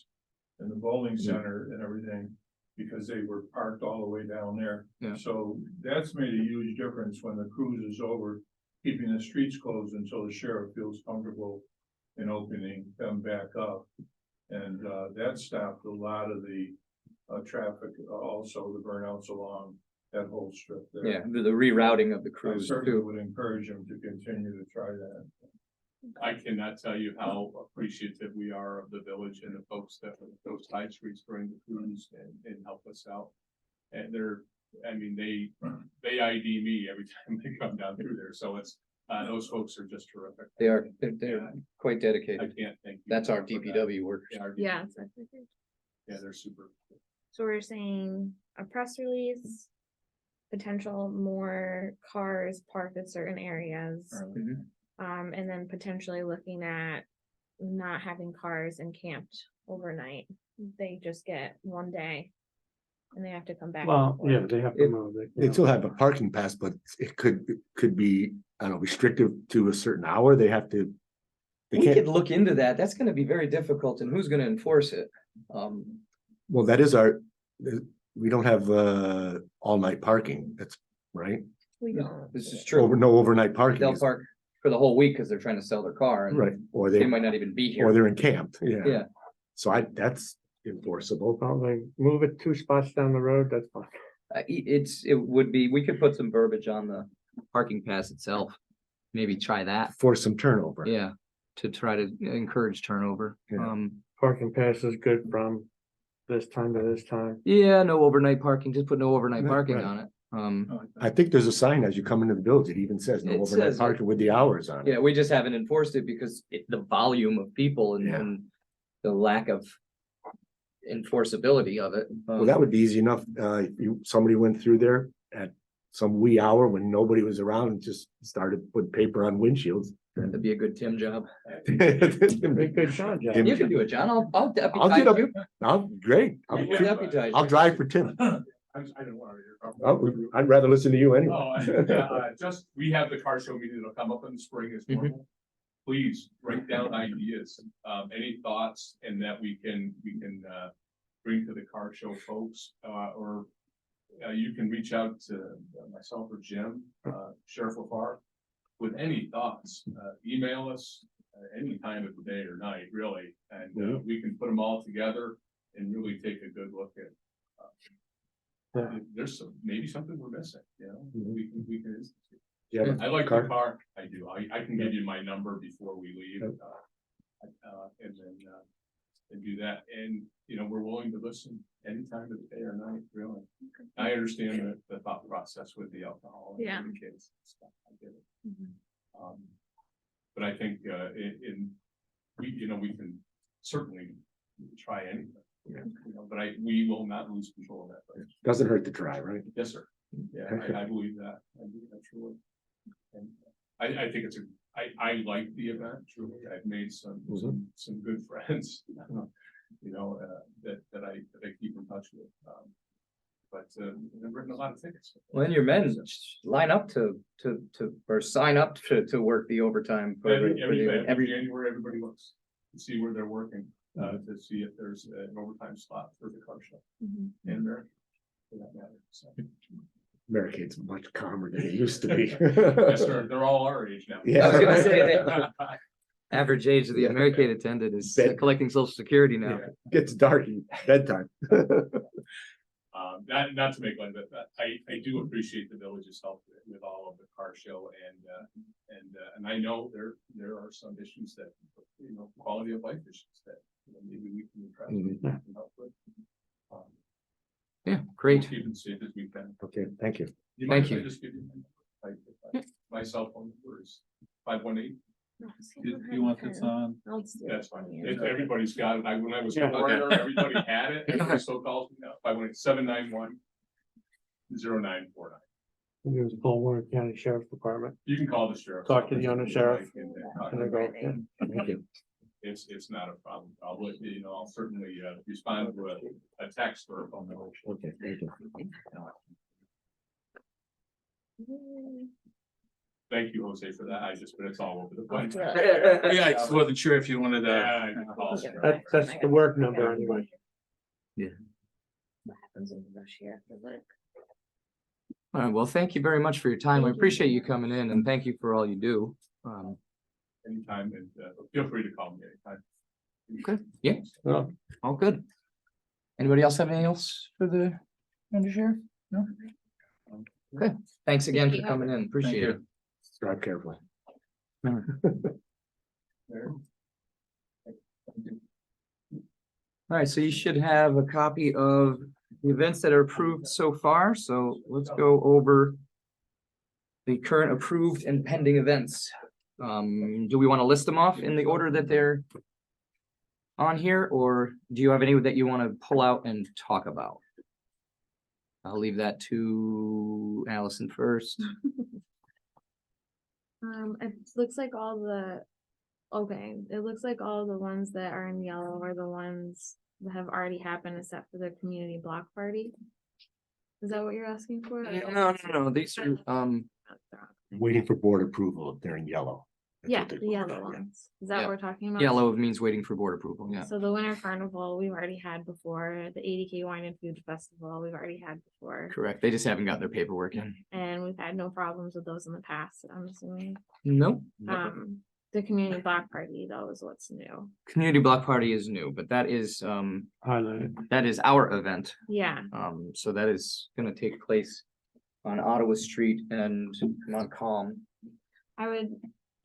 and the bowling center and everything, because they were parked all the way down there. Yeah. So that's made a huge difference when the cruise is over, keeping the streets closed until the sheriff feels comfortable in opening them back up. And that stopped a lot of the traffic, also the burnouts along that whole strip there. yeah, the rerouting of the I cruise certainly too. would encourage them to continue to try that. I cannot tell you how appreciative we are of the village and the folks that were those side streets during the cruise and help us out. And they ID me every time they come down through there, so Those folks are just terrific. They're quite I dedicated. can't thank you. That's our enough for that. DPW workers. Yeah, our Yeah. DPW. Yeah, they're super. So we're saying a press release, potential more cars parked at certain areas. Mhm. And then potentially looking at not having cars encamped overnight. They just get one day. And they have to come back. Well, before. yeah, they have to move it. They still have a parking pass, but it could be, I don't know, restrictive to a certain hour. They have to. They We could can't, look into that. That's gonna be very difficult and who's gonna enforce it? well, that is we don't have all night parking. That's right. We don't. This is true. No overnight parking. They'll is- park for the whole week because they're trying to sell their car and Right, or they they, might not even be or here. they're encamped, yeah. Yeah. So that's enforceable. Probably move it 2 spots down the road, that's fine. It would be, we could put some verbiage on the parking pass itself. Maybe try that. For some turnover. Yeah, to try to encourage turnover. Yeah. Parking pass is good from this time to this time. Yeah, no overnight parking, just put no overnight Right, parking right. on it. I think there's a sign as you come into the village. It even says no It overnight says it. parking with the hours on it. Yeah, we just haven't enforced it because the volume of people Yeah. and the lack of enforceability of it. Well, that would be easy enough. Somebody went through there at some wee hour when nobody was around and just started putting paper on windshields. That'd be a good Tim job. Pretty good shot, Jeff. You can do it, John. I'll I'll do deputize that. you. Great. We'll deputize I'll you. drive for Tim. I didn't want to. I'd rather listen to you anyway. Oh, just, we have the car show meeting that'll come up in the spring as Mhm. normal. Please write down ideas, any thoughts, and that we can bring to the car show folks, or you can reach out to myself or Jim, Sheriff LaFar, with any thoughts. Email us any time of the day or night, really, and we can put them all together and really take a good look at. There's maybe something we're missing, you know, we can. Yeah. I like the car, I do, I can give you my number before we leave, and then, and do that, and, you know, we're willing to listen any time of the day or night, really. I understand the thought process with the alcohol and Yeah. the kids and stuff, I get it. Mhm. But I think, we can certainly try anything, you know, but we will not lose control of that. But Doesn't hurt to try, right? yes, sir. Yeah, I believe that. I believe that truly. And I think I like the event, truly. I've made some good friends, you know, that I keep in touch with. But I've written a lot of tickets. When your men line up or sign up to work the overtime. for the- Every January, everybody looks to see where they're working, to see if there's an overtime slot for the car show. Mhm. And there, for that matter, so. Barricade's much calmer than it used to be. Yes, sir, they're all our age now. Yeah. I was gonna say that. Average age of the American attendant is collecting social security now. Yeah, Gets dark in bedtime. Not to make light of it, but I do appreciate the village's help with all of the car show and I know there are some issues that, you know, quality of life issues that, you know, maybe we can address. Mhm. we can help with. Yeah, great. Keep it safe as we can. Okay, thank you. You mind Thank if I you. just give you my cell phone number is 518. Do you want this on? That's fine. Everybody's got it. When I was Yeah. coroner, everybody had it. Everybody still calls me now. 518-791-0949. There's a full Warren County Sheriff's Department. You can call the sheriff. Talk to the undersheriff. And And I go, yeah. Thank you. It's not a problem. I'll certainly respond to a text or a phone call. Okay, thank you. Thank you, Jose, for that. But it's all over the place. Yeah, I just wasn't sure if you wanted to. Yeah, I can call. That's the work number anyway. What happens in the rush here after work? All right, well, thank you very much for your time. We Thank you. appreciate you coming in and thank you for all you do. Anytime, and feel free to call me anytime. Yeah. All good. Anybody else have anything else for the undersheriff? No? Okay, thanks again for coming in. Appreciate it. Drive carefully. All right, so you should have a copy of the events that are approved so far, so let's go over the current approved and pending events. Do we want to list them off in the order that they're on here, or do you have any that you want to pull out and talk about? I'll leave that to Allison first. It looks like all the, okay, it looks like all the ones that are in yellow are the ones that have already happened except for the community block party. Is that what you're asking for? No, these are, Waiting for board approval if they're in yellow. That's Yeah, what they're the yellow called, yeah. ones. Is that Yeah. what we're talking about? yellow means waiting for board approval, yeah. So the Winter Carnival, we've already had before, the 80K Wine and Food Festival, we've already had before. Correct, they just haven't got their paperwork in. And we've had no problems with those in the past, I'm assuming. Nope. The community block party, that was what's new. Community block party is new, but that is, Highlighted. that is our event. Yeah, So that is gonna take place on Ottawa Street and Montcalm.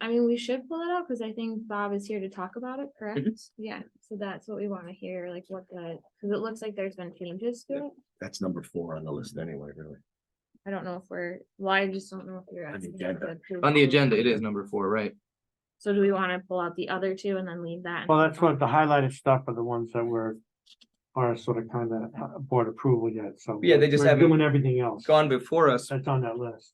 I mean, we should pull it up because I think Bob is here to talk about it, correct? Mhm. Yeah, so that's what we want to hear, like what the, because it looks like there's been changes to it. That's number 4 on the list anyway, really. I don't know if we're, well, I just don't know if you're On the asking. us agenda. to approve On the all of agenda, them. it is number 4, right? So do we want to pull out the other two and then leave that? Well, that's what the highlighted stuff are the ones that are sort of kind of board approval yet, so. Yeah, they just we're haven't Doing everything else. Gone before us That's on that list.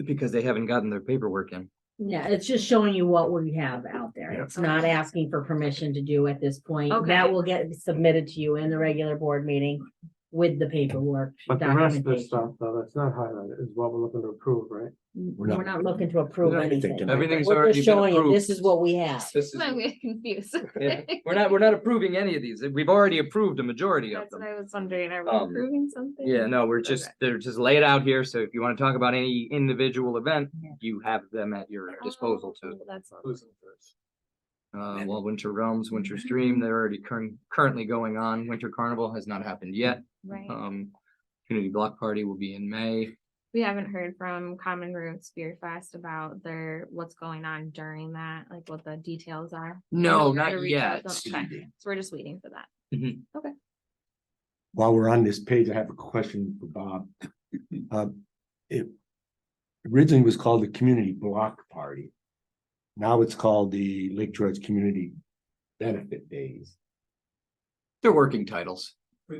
because they haven't gotten their paperwork in. Yeah, it's just showing you what we have out there. Yeah. It's not asking for permission to do at this point. Okay. That will get submitted to you in the regular board meeting with the paperwork. But the rest of the documentation. stuff, though, that's not highlighted, is what we're looking to approve, right? We're not looking to approve We're not anything. thinking- Everything's We're already just been showing you, approved. this is what we have. This is, I'm getting confused. yeah, we're not approving any of these. We've already approved a majority of That's what them. I was wondering, are we Um, approving something? Yeah, no, we're just, Okay. they're just laid out here, so if you wanna talk about any individual event, Yeah. you have them at your disposal to. Oh, That's. Well, Winter Realms, Winter Stream, they're already currently going on. Winter Carnival has not happened yet. Right. Community Block Party will be in May. We haven't heard from Common Room Spear Fest about what's going on during that, like what the details are. No, We're gonna not reach out yet. to them. Okay, so we're just waiting for that. While we're on this page, I have a question for Bob. It originally was called the Community Block Party. Now it's called the Lake George Community Benefit Days. They're working titles.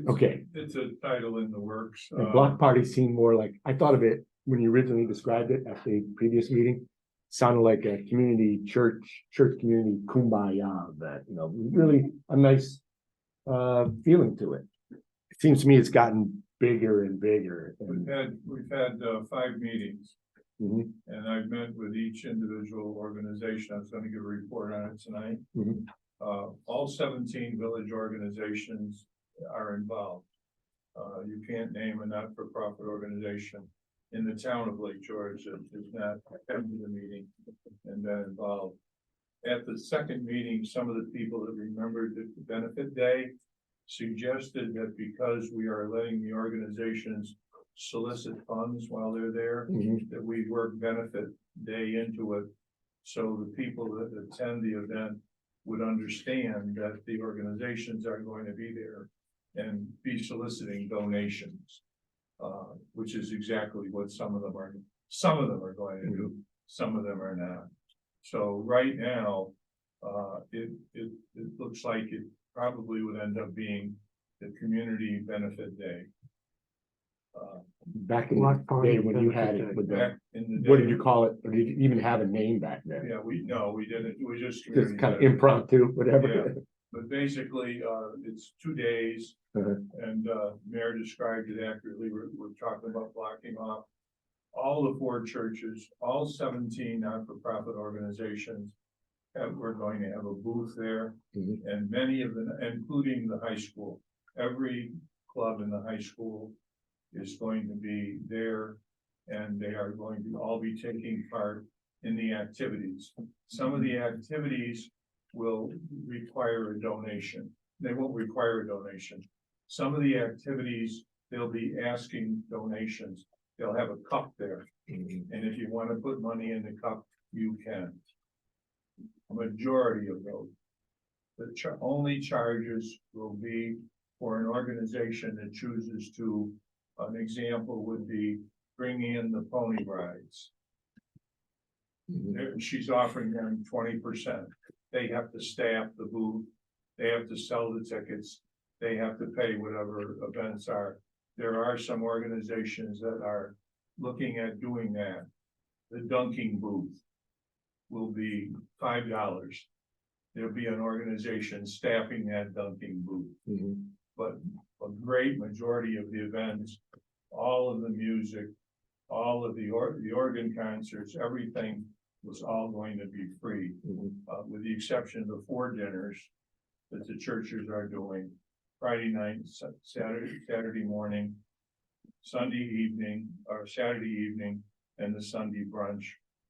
Okay. It's a title in the works. And block party seemed more like, I thought of it when you originally described it at the previous meeting. Sounded like a community church community kumbaya, that, really a nice feeling to it. It seems to me it's gotten bigger and bigger. We've had 5 meetings. Mhm. And I've met with each individual organization. I was gonna give a report on it tonight. Mhm. All 17 village organizations are involved. You can't name a not-for-profit organization in the town of Lake George that is not attending the meeting and been involved. At the second meeting, some of the people that remembered the benefit day suggested that because we are letting the organizations solicit funds while they're there, Mhm. that we work benefit day into it. So the people that attend the event would understand that the organizations are going to be there and be soliciting donations. Which is exactly what some of them are going to do, some of them are not. So right now, it looks like it probably would end up being the community benefit day. Back in the Block party day when you had benefit it with the, Back in the what day- did you call it? Or did you even have a name back then? Yeah, we didn't, it was just. Just kind of community impromptu, Yeah. whatever. But basically, it's 2 days. Uh-huh. And Mayor described it accurately. We're talking about blocking off all the 4 churches, all 17 not-for-profit organizations. We're going to have a booth there, Mhm. and many of them, including the high school. Every club in the high school is going to be there, and they are going to all be taking part in the activities. Some of the activities will require a donation. They won't require a donation. Some of the activities, they'll be asking donations. They'll have a cup there. And if you want to put money in the cup, you can. A majority of those. The only charges will be for an organization that chooses to, an example would be bring in the pony rides. She's offering them 20%. They have to staff the booth. They have to sell the tickets. They have to pay whatever events are. There are some organizations that are looking at doing that. The dunking booth will be $5. There'll be an organization staffing that dunking booth. Mhm. But a great majority of the events, all of the music, all of the organ concerts, everything was all going to be free, Mhm. with the exception of the 4 dinners that the churches are doing. Friday night, Saturday morning, Sunday evening, or Saturday evening, and the Sunday brunch.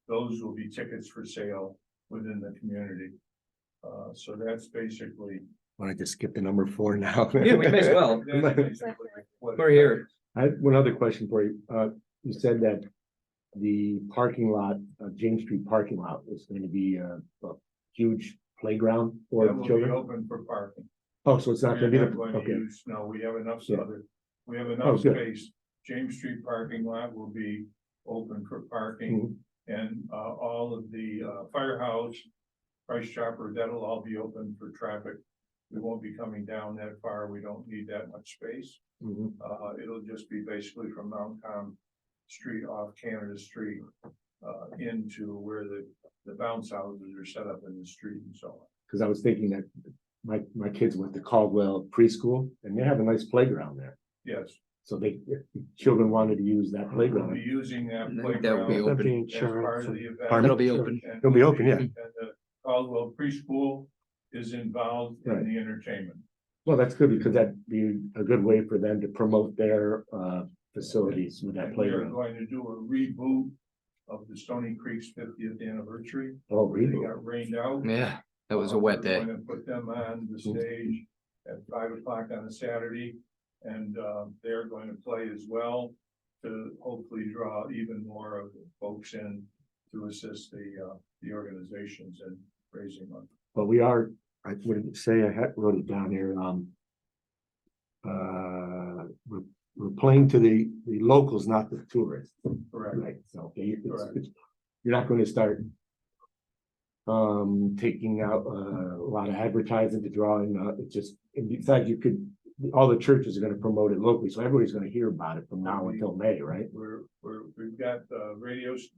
Those will be tickets for sale within the community. So that's basically. Want to just skip to number 4 now? Yeah, we may as well. that's basically what- We're here. I have one other question for you. You said that the parking lot, James Street parking lot is going to be a huge playground for That will be children? open for parking. Oh, so it's not going to be, We're not going to okay, use, no, we have enough Yeah. other, we have Oh, enough good. space. James Street parking lot will be open for parking. Mhm. And all of the firehouse, Price Chopper, that'll all be open for traffic. We won't be coming down that far. We don't need that much space. Mhm. It'll just be basically from Mount Com Street off Canada Street into where the bounce houses are set up in the street and so on. Because I was thinking that my kids went to Caldwell preschool and they have a nice playground there. Yes, So if children wanted to use that we'll playground. be using that I think that will be playground That'd be as part insurance. of the event. Pardon? It'll be open. And It'll be open, yeah. And the Caldwell Preschool is involved in Right. the entertainment. Well, that's good because that'd be a good way for them to promote their facilities with that And we are playground. going to do a reboot of the Stony Creek's 50th anniversary. Oh, They reboot. got rained out. Yeah, that was a wet day. We're going to put them on the stage at 5 o'clock on a Saturday. And they're going to play as well to hopefully draw even more of the folks in to assist the organizations in raising money. But we are, I would say, wrote it down here, we're playing to the locals, not the tourists. Correct. Right, so okay, Correct. you're not going to start taking out a lot of advertising to draw in, it just, and besides, all the churches are going to promote it locally, so everybody's going to hear about it from now until May, right? We've got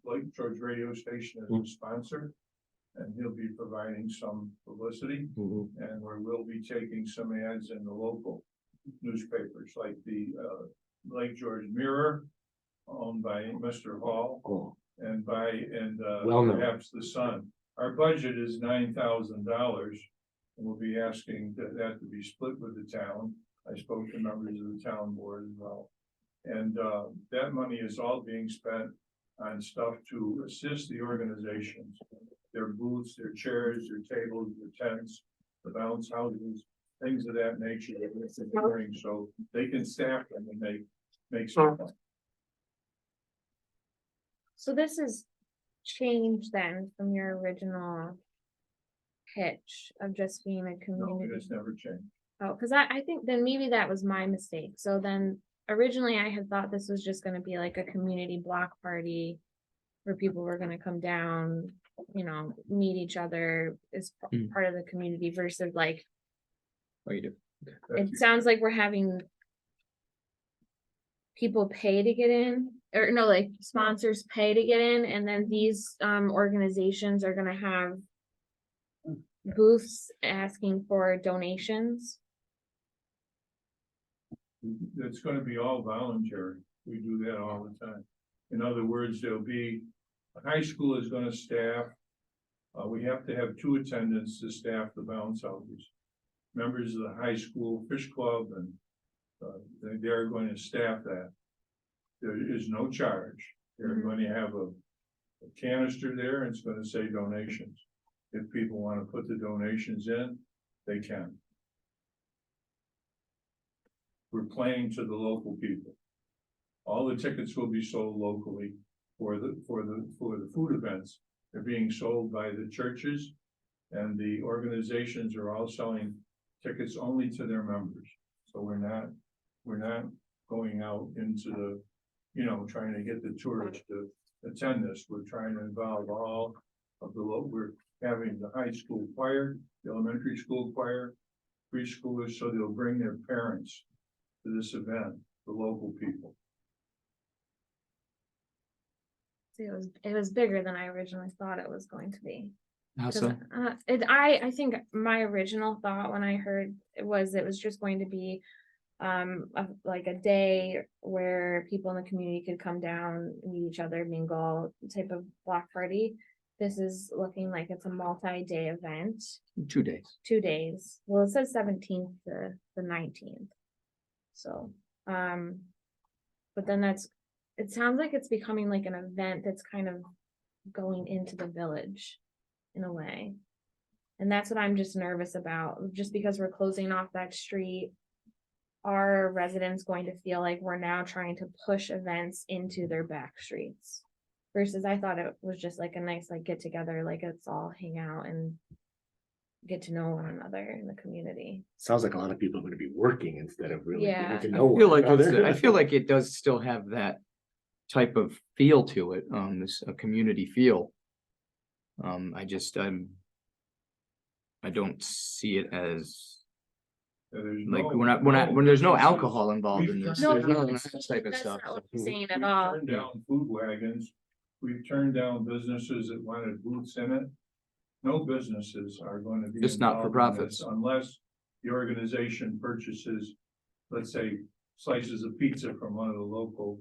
Lake George radio station as a sponsor. And he'll be providing some publicity, Mhm. and we will be taking some ads in the local newspapers like the Lake George Mirror, owned by Mr. Hall, Cool. and Well known. perhaps the Sun. Our budget is $9,000. And we'll be asking that to be split with the town. I spoke to members of the town board as well. And that money is all being spent on stuff to assist the organizations. Their booths, their chairs, their tables, their tents, the bounce houses, things of that nature that we're preparing so they can staff them and make some fun. So this is changed then from your original pitch of just being a No, community. it's never changed. Oh, cause I think then maybe that was my mistake. So then originally I had thought this was just gonna be like a community block party. Where people were gonna come down, meet each other as Mm. part of the community versus like, What you do? it sounds like we're having. People pay to get in, or no, like sponsors pay to get in, and then these organizations are gonna have. Booths asking for donations. It's gonna be all voluntary. We do that all the time. In other words, there'll be, a high school is gonna staff. We have to have 2 attendants to staff the bounce houses. Members of the high school fish club and they're going to staff that. There is no charge. They're Mhm. going to have a canister there and it's gonna say donations. If people wanna put the donations in, they can. We're playing to the local people. All the tickets will be sold locally for the food events. They're being sold by the churches. And the organizations are all selling tickets only to their members. So we're not going out into the, trying to get the tourists to attend this. We're trying to involve all of the we're having the high school choir, the elementary school choir, preschoolers, so they'll bring their parents to this event, the local people. See, it was bigger than I originally thought it was going to be. How 'Cause, so? I think my original thought when I heard it was just going to be like a day where people in the community could come down, meet each other, mingle, type of block party. This is looking like it's a multi-day event, 2 days. 2 days. Well, it says 17th to the 19th. So, but then it sounds like it's becoming like an event that's kind of going into the village in a way. And that's what I'm just nervous about, just because we're closing off that street. Are residents going to feel like we're now trying to push events into their back streets? Versus I thought it was just like a nice like get together, like let's all hang out and get to know one another in the community. Sounds like a lot of people are gonna be working instead of really Yeah. getting to I know feel one like it's, another. I feel like it does still have that type of feel to it, this a community feel. I just, I don't see it as, like, when there's no alcohol involved in this. No, There's none of that type of That's stuff. not what I'm saying We've at all. turned down food wagons. We've turned down businesses that wanted booths in it. No businesses are going to be. Just not for involved in this profits. Unless the organization purchases, let's say, slices of pizza from one of the local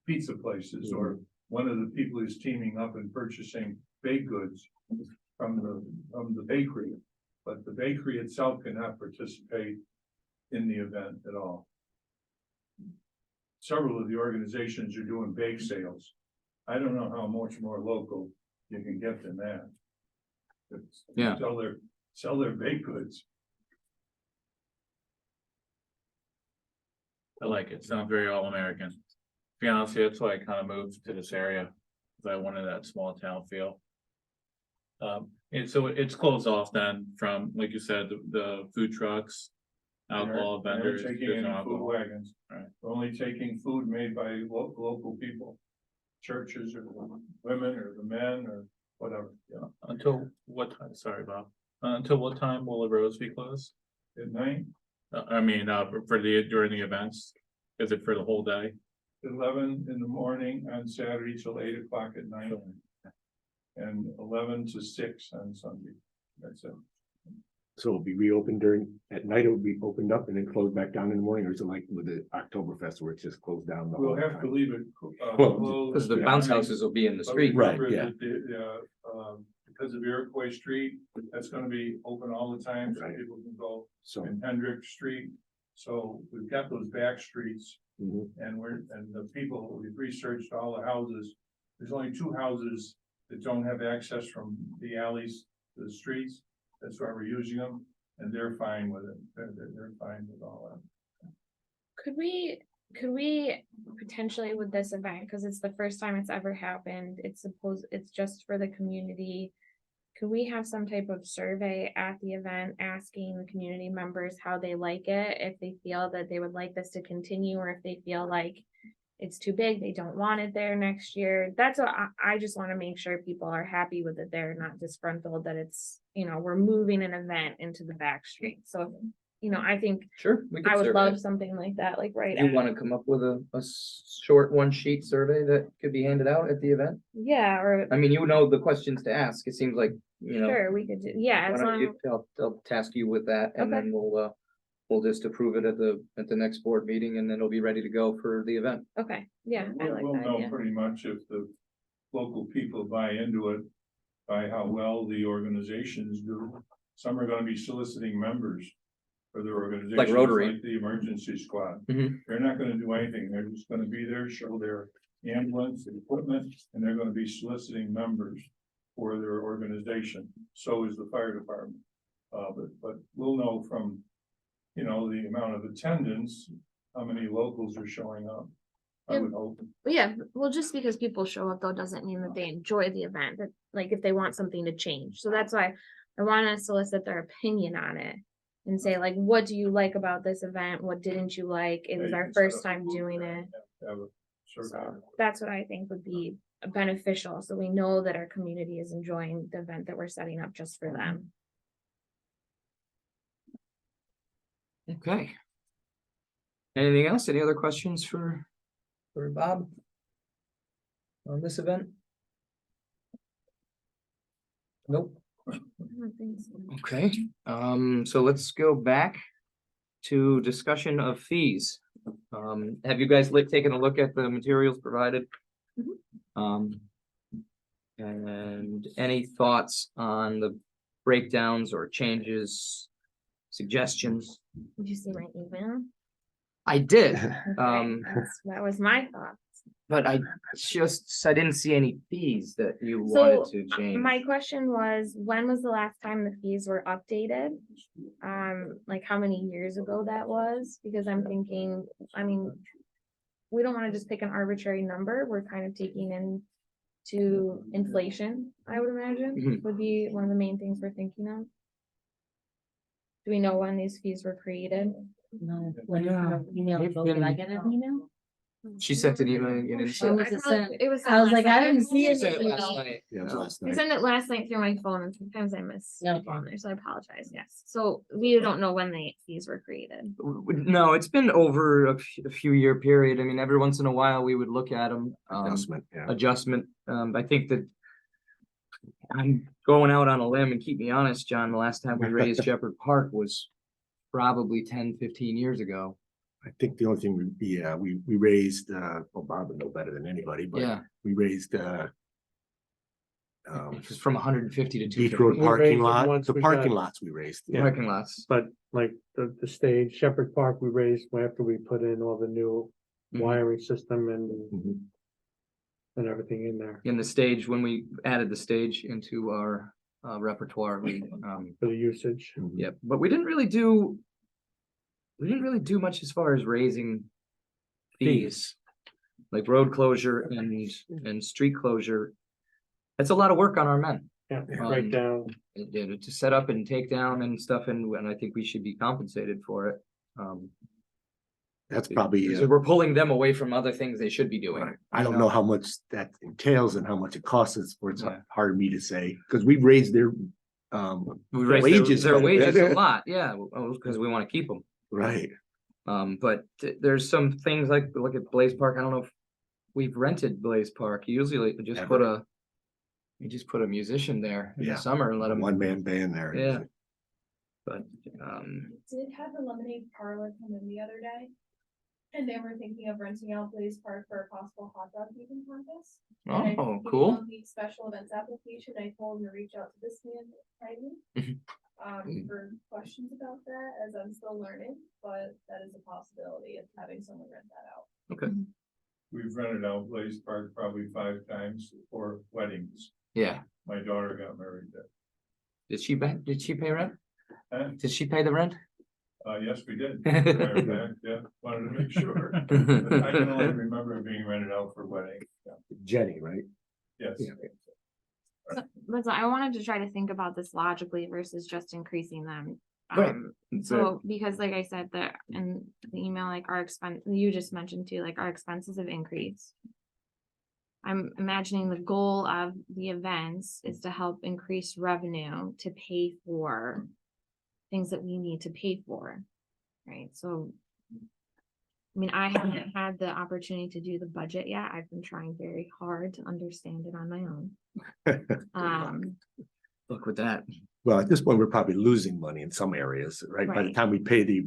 pizza places, or one of the people who's teaming up and purchasing baked goods from the bakery. But the bakery itself cannot participate in the event at all. Several of the organizations are doing bake sales. I don't know how much more local you can get than that. Yeah. Sell their baked goods. I like it. Sounds very all-American. To be honest, with you, that's why I kind of moved to this area, because I wanted that small town feel. And so it's closed off then from, like you said, the food trucks, alcohol They're vendors. taking there's any no food alcohol. wagons. Right. They're only taking food made by local people. Churches or the women or the men or whatever, Yeah. Until what time? Sorry, Bob. Until what time will the roads be closed? at night, During the events? Is it for the whole day? 11 in the morning on Saturday till 8 o'clock at night. And 11 to 6 on Sunday. That's it. So it'll be reopened at night, it'll be opened up and then closed back down in the morning, or is it like with the Oktoberfest where it's just closed down the whole We'll have to time? leave it. Well, closed Because the at bounce night. houses will be in the But street. Right, remember yeah. that because of Iroquois Street, that's gonna be open all the time, so Right. people can go So, in Hendrick Street. So we've got those back streets mhm. and the people, we've researched all the houses. There's only 2 houses that don't have access from the alleys to the streets. That's why we're using them, and they're fine with it. They're fine with all that. Could we potentially with this event, because it's the first time it's ever happened, it's just for the community. Could we have some type of survey at the event asking the community members how they like it, if they feel that they would like this to continue, or if they feel like it's too big, they don't want it there next year? That's what I just want to make sure people are happy with it. They're not disgruntled that it's, we're moving an event into the back street. So, I think Sure. we could I would survey love it. something like that, like right You at, want to come up with a short 1-sheet survey that could be handed out at the event? yeah, or I mean, the questions to ask. It seems like, sure, we could do, yeah, why as don't long, you- I'll task you with that and Okay. then we'll just approve it at the next board meeting and then it'll be ready to go for the event. okay, yeah, I like We'll that know idea. pretty much if the local people buy into it by how well the organizations do. Some are gonna be soliciting members for their organizations. Rotary. Like the emergency squad. Mhm. They're not gonna do anything. They're just gonna be there, show their ambulance, and equipment, and they're gonna be soliciting members for their organization. So is the fire department. But we'll know from, the amount of attendance, how many locals are showing up. I would hope. But yeah, well, just because people show up though, doesn't mean that they enjoy the event, that like if they want something to change. So that's why I wanna solicit their opinion on it. And say like, what do you like about this event? What didn't you like? It was Yeah, you our can set first up a time booth doing there it. and have a survey. So that's what I think would be beneficial, so we know that our community is enjoying the event that we're setting up just for them. Okay. Anything else? Any other questions for Bob? On this event? Nope. I don't think so. Okay, so let's go back to discussion of fees. Have you guys taken a look at the materials provided? Mhm. And any thoughts on the breakdowns or changes, suggestions? Did you see my email? I did, Okay, that was my thought. but I didn't see any fees that you So wanted to change. my question was, when was the last time the fees were updated? Like how many years ago that was? Because I'm thinking, I mean, we don't want to just pick an arbitrary number. We're kind of taking into inflation, I would imagine, Mhm. would be one of the main things we're thinking of. Do we know when these fees were created? No, when you Yeah, email, they've did I been- get an email? She sent an email and you didn't see When it. was it sent? It was. I was like, I didn't see She it. sent it last night. Yeah, it was last I night. sent it last night through my phone and sometimes I miss Yeah. on there, so I apologize, yes. So we don't know when the fees were created. No, it's been over a few year period. I mean, every once in a while, we would look at them. Adjustment, yeah. Adjustment. I think that I'm going out on a limb and keep me honest, John, the last time we raised Shepherd Park was probably 10, 15 years ago. I think the only thing we raised, well, Bob would know better than anybody, but Yeah, we raised, it was from 150 to Beach 250. Road We parking raised it lot, once the we parking got- lots we raised. Yeah. Parking lots. But like the stage, Shepherd Park, we raised after we put in all the new Mhm. wiring system Mhm. and everything in there In the stage, when we added the stage into our repertoire, for the usage. Mhm. yeah, but we didn't really do much as far as raising fees. Like road closure and street closure. That's a lot of work on our men. Yeah, break down. To set up and take down and stuff, and I think we should be compensated for it. That's probably, Because we're pulling them away from other things they should be doing. right. I don't know how much that entails and how much it costs us, for it's Yeah. hard for me to say, because we've raised their We raise wages their quite a wages bit. a lot, yeah, because we want to keep them. right. But there's some things like, look at Blaze Park, I don't know if we've rented Blaze Park, usually we just put a musician there in the Yeah. summer and let them. One-man band there. Yeah. But, Did have the lemonade parlor come in the other day. And they were thinking of renting out Blaze Park for a possible hot dog eating contest. And I oh, put it cool. on the special events application, I told him to reach out to this man, Mhm. privately, for questions about that, as I'm still learning, but that is a possibility of having someone rent that out. We've rented out Blaze Park probably 5 times for weddings. Yeah, My daughter got married there. did she pay rent? Huh? Did she pay the rent? Yes, we did. Matter of fact, yeah, wanted to make sure. I can only remember it being rented out for wedding. Yeah. Jenny, right? Yes. Yeah. That's why I wanted to try to think about this logically versus just increasing them. Right. So, because like I said, in the email, like our expense, you just mentioned too, like our expenses have increased. I'm imagining the goal of the events is to help increase revenue to pay for things that we need to pay for, right? So, I mean, I haven't had the opportunity to do the budget yet. I've been trying very hard to understand it on my own. Look with that. Well, at this point, we're probably losing money in some areas, right? By the Right. time we pay the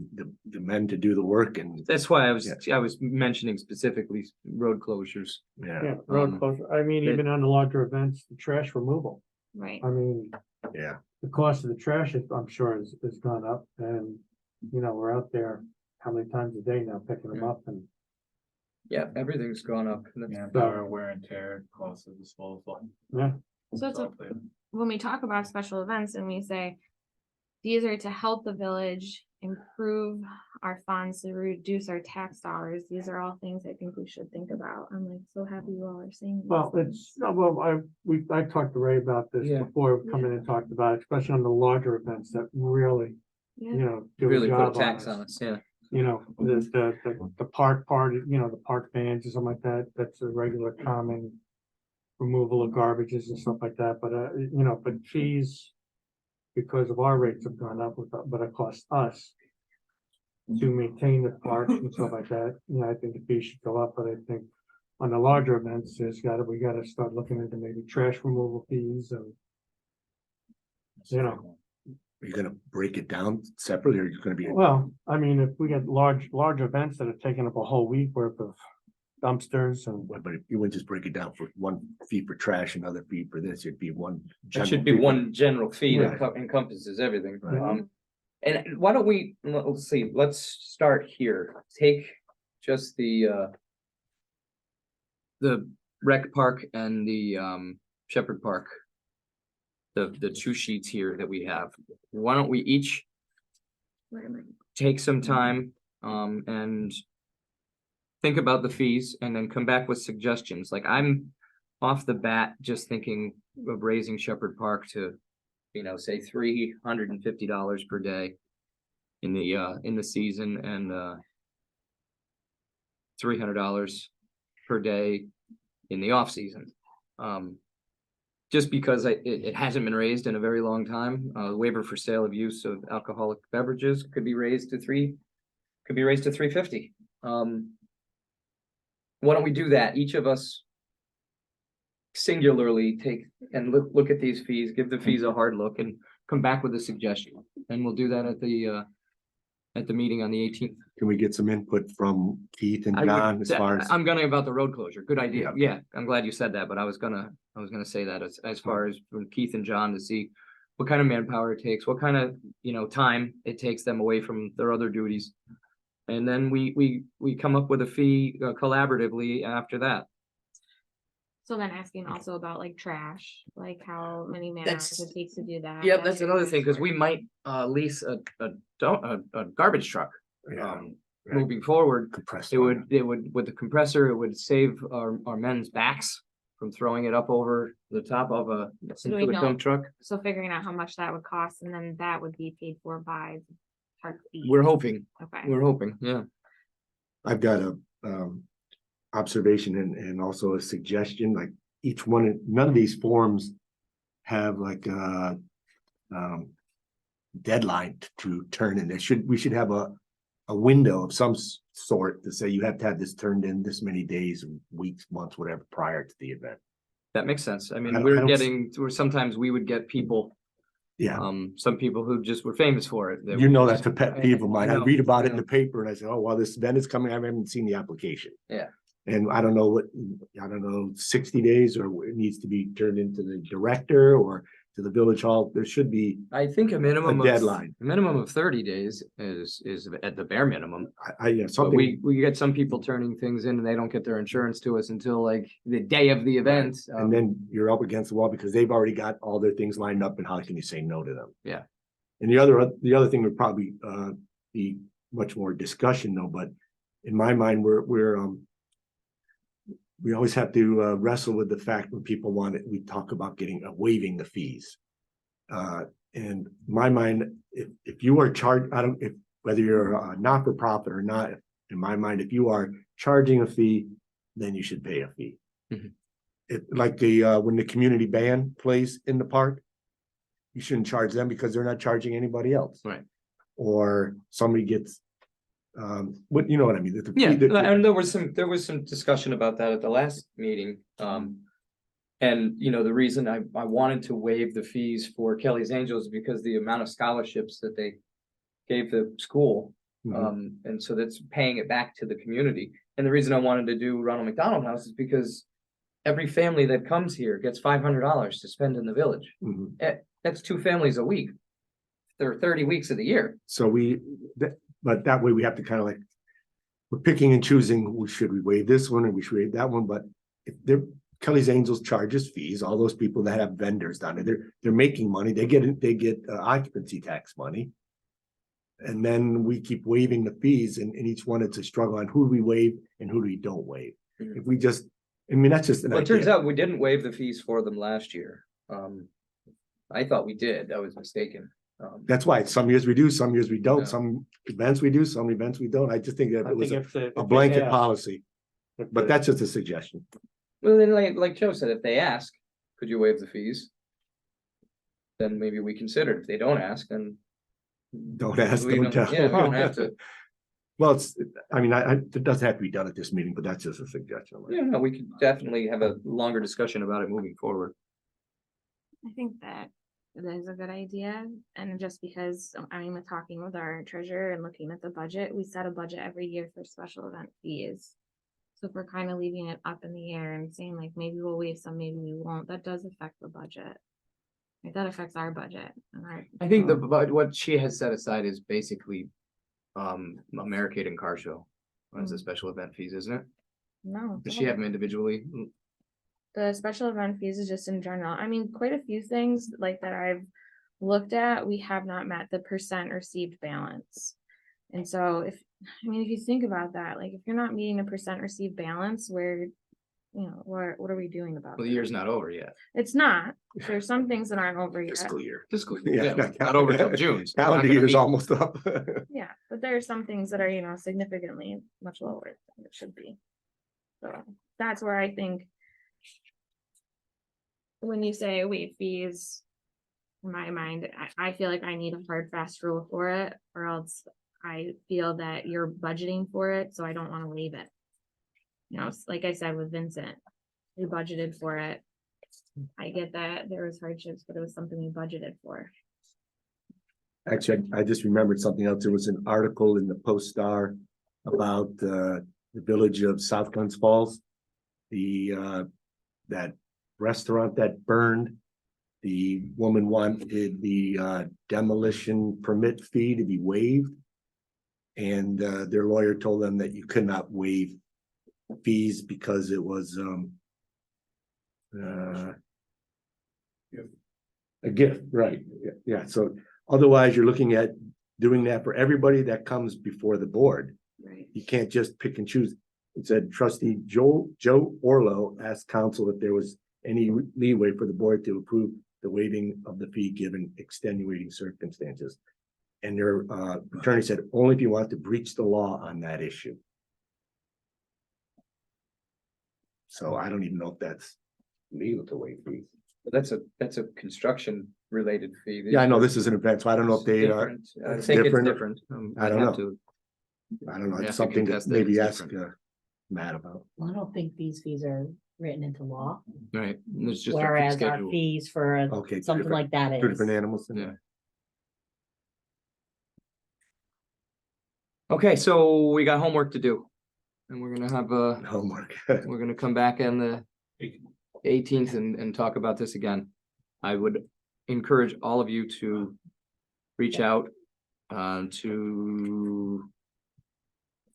men to do the work and, That's why I Yeah. was mentioning specifically road closures. yeah, Yeah, road Um, closure. I mean, it- even on the larger events, the trash removal. Right. I mean, yeah. the cost of the trash, I'm sure has gone up and, you know, we're out there how many times a day now picking them up and Yeah, everything's gone up. Yeah, power wear and tear, cost of disposal. yeah. So it's when we talk about special events and we say these are to help the village improve our funds to reduce our tax dollars, these are all things I think we should think about. I'm like so happy you all are saying. these Well, things. I talked to Ray about this Yeah. before we come in and talked about it, especially on the larger events that really, Yeah. you know, do a Really put a job on tax us. on us, yeah. You know, the park party, you know, the park bands or something like that, that's a regular common removal of garbages and stuff like that, but, but fees, because of our rates have gone up, but it costs us to maintain the park and stuff like that, I think the fee should go up, but I think on the larger events, we gotta start looking into maybe trash removal fees and Are you gonna break it down separately, or are you gonna be? well, I mean, if we get large events that are taking up a whole week worth of dumpsters and But if you wouldn't just break it down for one fee for trash, another fee for this, it'd be one. It general should be fee for- one general fee that Right. encompasses everything. Right. And why don't we, let's see, let's start here. Take just the rec park and the Shepherd Park. The two sheets here that we have. Why don't we each Where am I? take some time and think about the fees and then come back with suggestions. Like I'm off the bat just thinking of raising Shepherd Park to, say $350 per day in the season and $300 per day in the off season. Just because it hasn't been raised in a very long time. Waiver for sale of use of alcoholic beverages could be raised to $350. Why don't we do that? Each of us singularly take and look at these fees, give the fees a hard look and come back with a suggestion. And we'll do that at the meeting on the 18th. Can we get some input from Keith and John as far as? I'm gonna about the road closure. Good idea. Yeah. Yeah, I'm glad you said that, but I was gonna say that as far as from Keith and John to see what kind of manpower it takes, what kind of, time it takes them away from their other duties. And then we come up with a fee collaboratively after that. So then asking also about like trash, like how many man That's- hours it takes to do that. Yeah, that's another thing, because we might lease a garbage truck. Yeah, right. Moving forward, Compressed. it would, with the compressor, it would save our men's backs from throwing it up over the top of So do we into a know- dump truck. So figuring out how much that would cost and then that would be paid for by the park fee. We're hoping, Okay. yeah. I've got a observation and also a suggestion, like each one, none of these forms have like a deadline to turn in. We should have a window of some sort to say you have to have this turned in this many days, weeks, months, whatever, prior to the event. That makes sense. I I mean, don't- sometimes we would get people, Yeah, some people who just were famous for it. that you would know, just- that's a pet peeve of mine. I know, read about it in know. the paper and I say, oh, well, this event is coming. I haven't seen the application. Yeah. And I don't know 60 days or it needs to be turned into the director or to the village hall. There should be I think a minimum a deadline. A minimum of 30 days is at the bare minimum. Yeah, But something. we get some people turning things in and they don't get their insurance to us until like the day of the event. And then you're up against the wall because they've already got all their things lined up and how can you say no to them? Yeah. And the other thing would probably be much more discussion though, but in my mind, we always have to wrestle with the fact when people want it, we talk about waiving the fees. And my mind, if you are charged, whether you're a not-for-profit or not, in my mind, if you are charging a fee, then you should pay a fee. Mhm. Like when the community band plays in the park, you shouldn't charge them because they're not charging anybody else. Right. Or somebody gets, what, you know what I mean? The fee- Yeah, the- and there was some discussion about that at the last meeting. And the reason I wanted to waive the fees for Kelly's Angels is because the amount of scholarships that they gave the school. Mhm. And so that's paying it back to the community. And the reason I wanted to do Ronald McDonald House is because every family that comes here gets $500 to spend in the village. Mhm. That's 2 families a week. There are 30 weeks of the year. So but that way we have to kind of like, we're picking and choosing, should we waive this one or we should waive that one, but if Kelly's Angels charges fees, all those people that have vendors down there, they're making money, they get occupancy tax money. And then we keep waiving the fees and each one it's a struggle on who do we waive and who do we don't waive. Mhm. If we just, I mean, that's just an Well, it turns idea. out we didn't waive the fees for them last year. I thought we did. I was mistaken. That's why some years we do, some years we Yeah. don't, some events we do, some events we don't. I just think that I it was think if a blanket policy, but that's just a suggestion. Well, then like Joe said, if they ask, could you waive the fees? Then maybe we consider it. If they don't ask, then. Don't ask, we don't tell. Yeah, we don't have to. Well, it doesn't have to be done at this meeting, but that's just a suggestion. Yeah, no, we could definitely have a longer discussion about it moving forward. I think that is a good idea, and just because, I mean, with talking with our treasurer and looking at the budget, we set a budget every year for special event fees. So if we're kind of leaving it up in the air and saying like, maybe we'll waive some, maybe we won't, that does affect the budget. Like, that affects our budget and our. I think but what she has set aside is basically American and Car Show as the special event fees, isn't it? No. Does she have them individually? The special event fees is just in general. I mean, quite a few things like that I've looked at, we have not met the percent received balance. And so if you think about that, like if you're not meeting a percent received balance, where, what are we doing about Well, the that? year's not over yet. It's not. There's some things that aren't over yet. Fiscal year. Fiscal Yeah, year, not over till June. so we're not Calendar gonna year's meet- almost up. Yeah, but there are some things that are, significantly much lower than it should be. So that's where I think. When you say waive fees. In my mind, I feel like I need a hard, fast rule for it, or else I feel that you're budgeting for it, so I don't wanna waive it. Like I said with Vincent, we budgeted for it. I get that there was hardships, but it was something we budgeted for. Actually, I just remembered something else. There was an article in the Post Star about the village of South Glens Falls. That restaurant that burned, the woman wanted the demolition permit fee to be waived. And their lawyer told them that you could not waive fees because it was a gift, right? Yeah, so otherwise you're looking at doing that for everybody that comes before the board. Right. You can't just pick and choose. It said trustee Joe Orlo asked counsel if there was any leeway for the board to approve the waiving of the fee given extenuating circumstances. And their attorney said, only if you want to breach the law on that issue. So I don't even know if that's legal to waive fees. That's a construction related fee. Yeah, I know this is an event, so I don't know if they are, Different. I it's think it's different. different. I don't I'd have know. to- I don't know, You have it's to something that contest it, maybe it's ask different. Matt about. I don't think these fees are written into law, Right, there's just a fee whereas our schedule. fees for Okay. something like that Two is. different animals. Yeah. Okay, so we got homework to do. And we're gonna have Homework. we're gonna come back on the 18th and talk about this again. I would encourage all of you to reach out to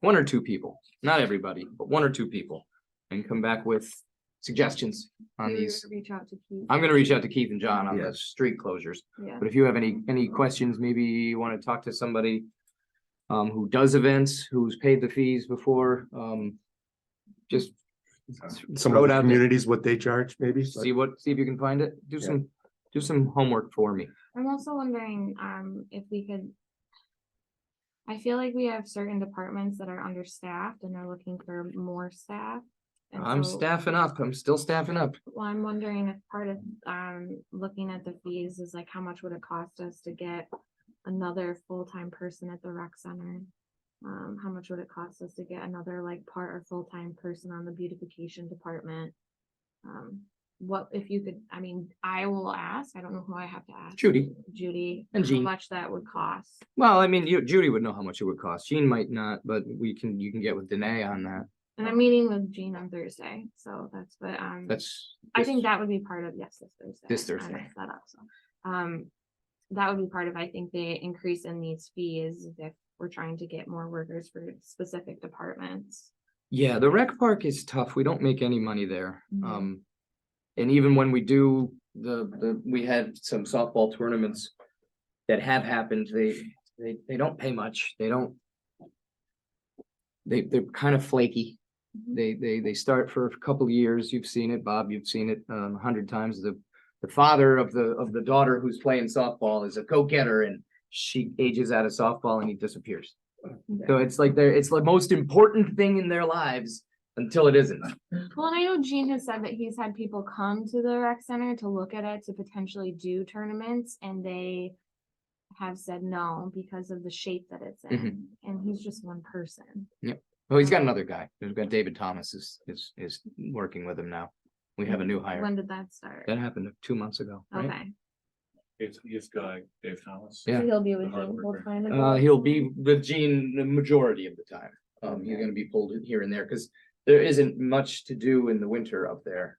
one or two people, not everybody, but one or two people, and come back with suggestions on Maybe these. reach out to Keith. I'm gonna reach out to Keith and John on the Yes. street closures. Yeah. But if you have any questions, maybe you want to talk to somebody who does events, who's paid the fees before, just Some throw of it the out there. communities, what they charge, maybe. See if you can find it. Do some homework for me. I'm also wondering, if we could. I feel like we have certain departments that are understaffed and are looking for more staff. And I'm so- staffing up. I'm still staffing up. Well, I'm wondering if part of, looking at the fees is like, how much would it cost us to get another full-time person at the rec center? How much would it cost us to get another like part or full-time person on the beautification department? What if you could, I will ask, I don't know who I have to ask. Judy. Judy, And how Jean. much that would cost. Well, I mean, Judy would know how much it would cost. Jean might not, but you can get with Danae on that. And I'm meeting with Jean on Thursday, so that's, but, That's. I think that would be part of, yes, this Thursday. This I Thursday. messed that up, so, that would be part of, I think, the increase in these fees if we're trying to get more workers for specific departments. Yeah, the rec park is tough. We don't make any money there. Mhm. And even when we do, we had some softball tournaments that have happened, they don't pay much. They're kind of flaky. They start for a couple of years. You've seen it, Bob, you've seen it 100 times. The father of the daughter who's playing softball is a go-getter, and she ages out of softball and he disappears. So it's like it's the most important thing in their lives, until it isn't. Well, and I know Gene has said that he's had people come to the rec center to look at it to potentially do tournaments, and they have said no because of the shape that it's in, and he's just one person. Well, he's got another guy. We've got David Thomas is working with him now. We have a new hire. When did that start? That happened 2 months ago, right? Okay. It's guy, Dave Thomas. Yeah. So he'll be with The hard Gene worker. full time. He'll be with Gene the majority of the time. He's gonna be pulled in here and there, because there isn't much to do in the winter up there.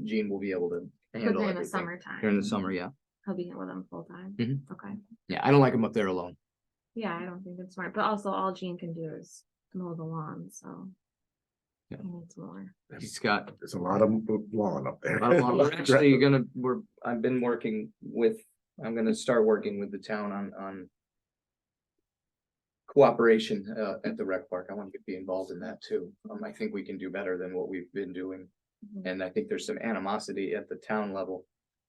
Gene will be able to But handle during the everything. summertime. During the summer, yeah. He'll be with them full time. Mhm. Okay. Yeah, I don't like him up there alone. Yeah, I don't think it's smart, but also all Gene can do is mow the lawn, so. Yeah. He needs more. He's got There's a lot of lawn up there. a lot of lawn. We're actually gonna, I'm gonna start working with the town on cooperation at the rec park. I want to be involved in that too. I think we can do better than what we've been doing. Mhm. And I think there's some animosity at the town level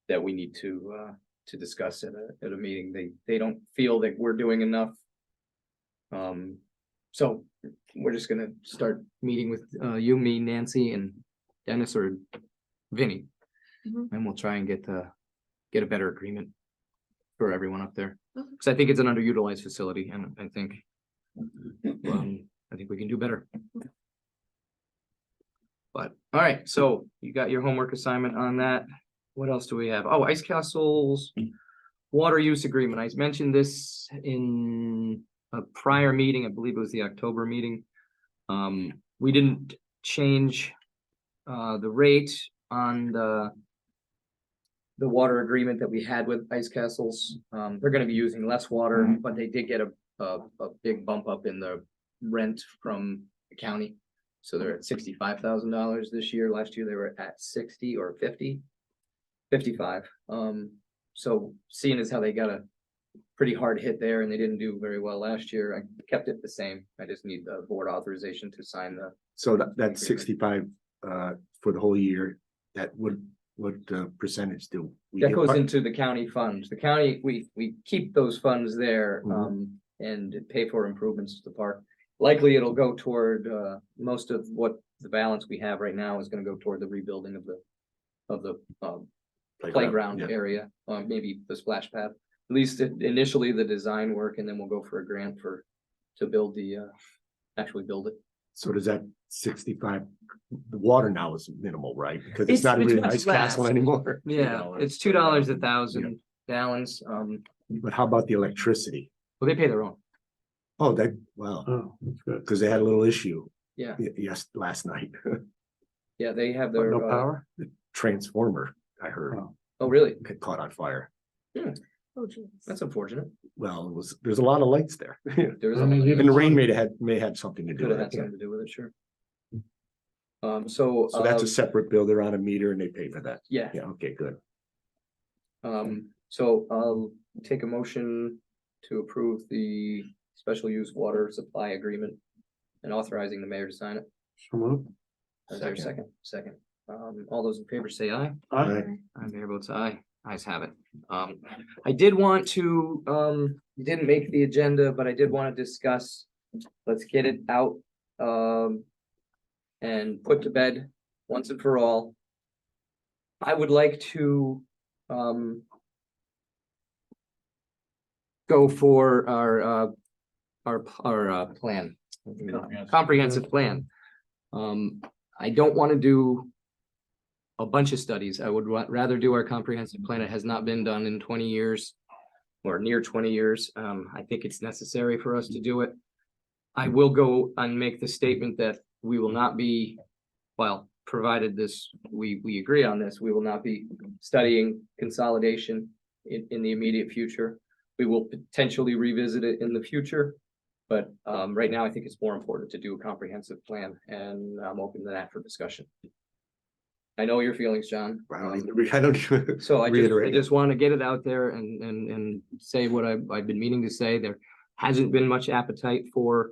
that we need to discuss at a meeting. They don't feel that we're doing enough. So we're just gonna start meeting with you, me, Nancy, and Dennis or Vinny. Mhm. And we'll try and get a better agreement for everyone up there. Okay. Cause I think it's an underutilized facility, and I think we can do better. But, all right, so you got your homework assignment on that. What else do we have? Oh, Ice Castle's water use agreement. I mentioned this in a prior meeting. I believe it was the October meeting. We didn't change the rate on the water agreement that we had with Ice Castles. They're gonna be using less water, but they did get a big bump up in the rent from the county. So they're at $65,000 this year. Last year they were at 60 or 50. 55. So seeing as how they got a pretty hard hit there and they didn't do very well last year, I kept it the same. I just need the board authorization to sign the. So that's 65 for the whole year. That would, what percentage do? we That get? goes into the county funds. The county, we keep those funds there, Mhm. and pay for improvements to the park. Likely it'll go toward, most of what the balance we have right now is gonna go toward the rebuilding of the playground Yeah. area, maybe the splash pad. At least initially the design work, and then we'll go for a grant to build actually build it. So does that 65, the water now is minimal, right? Because It's- it's not it's really much Ice Castle less. anymore. Yeah, it's $2 a thousand gallons. But how about the electricity? Well, they pay their own. Oh, well, Oh, that's good. because they had a little issue. Yeah. Yes, last night. Yeah, they have But their, no power? Transformer, I heard, oh, really? had caught on fire. Oh, geez. That's unfortunate. Well, there's a lot of lights there. There is. I mean, And the rain may have something to do Could have with had it. Yeah. something to do with it, sure. So. So that's a separate bill. They're on a meter and they pay for that. Yeah, Yeah, okay, good. so I'll take a motion to approve the special use water supply agreement and authorizing the mayor to sign it. So moved. Is there a second? Second. All those in favor say aye. Aye. Aye, mayor votes aye. Ayes have it. I did want to, didn't make the agenda, but I did want to discuss, let's get it out, and put to bed once and for all. I would like to, go for our plan, comprehensive plan. I don't want to do a bunch of studies. I would rather do our comprehensive plan. It has not been done in 20 years or near 20 years. I think it's necessary for us to do it. I will go and make the statement that we will not be, well, provided this, we agree on this, we will not be studying consolidation in the immediate future. We will potentially revisit it in the future. But right now, I think it's more important to do a comprehensive plan, and I'm open to that for discussion. I know your feelings, John. I don't. So I reiterate it. just want to get it out there and say what I've been meaning to say. There hasn't been much appetite for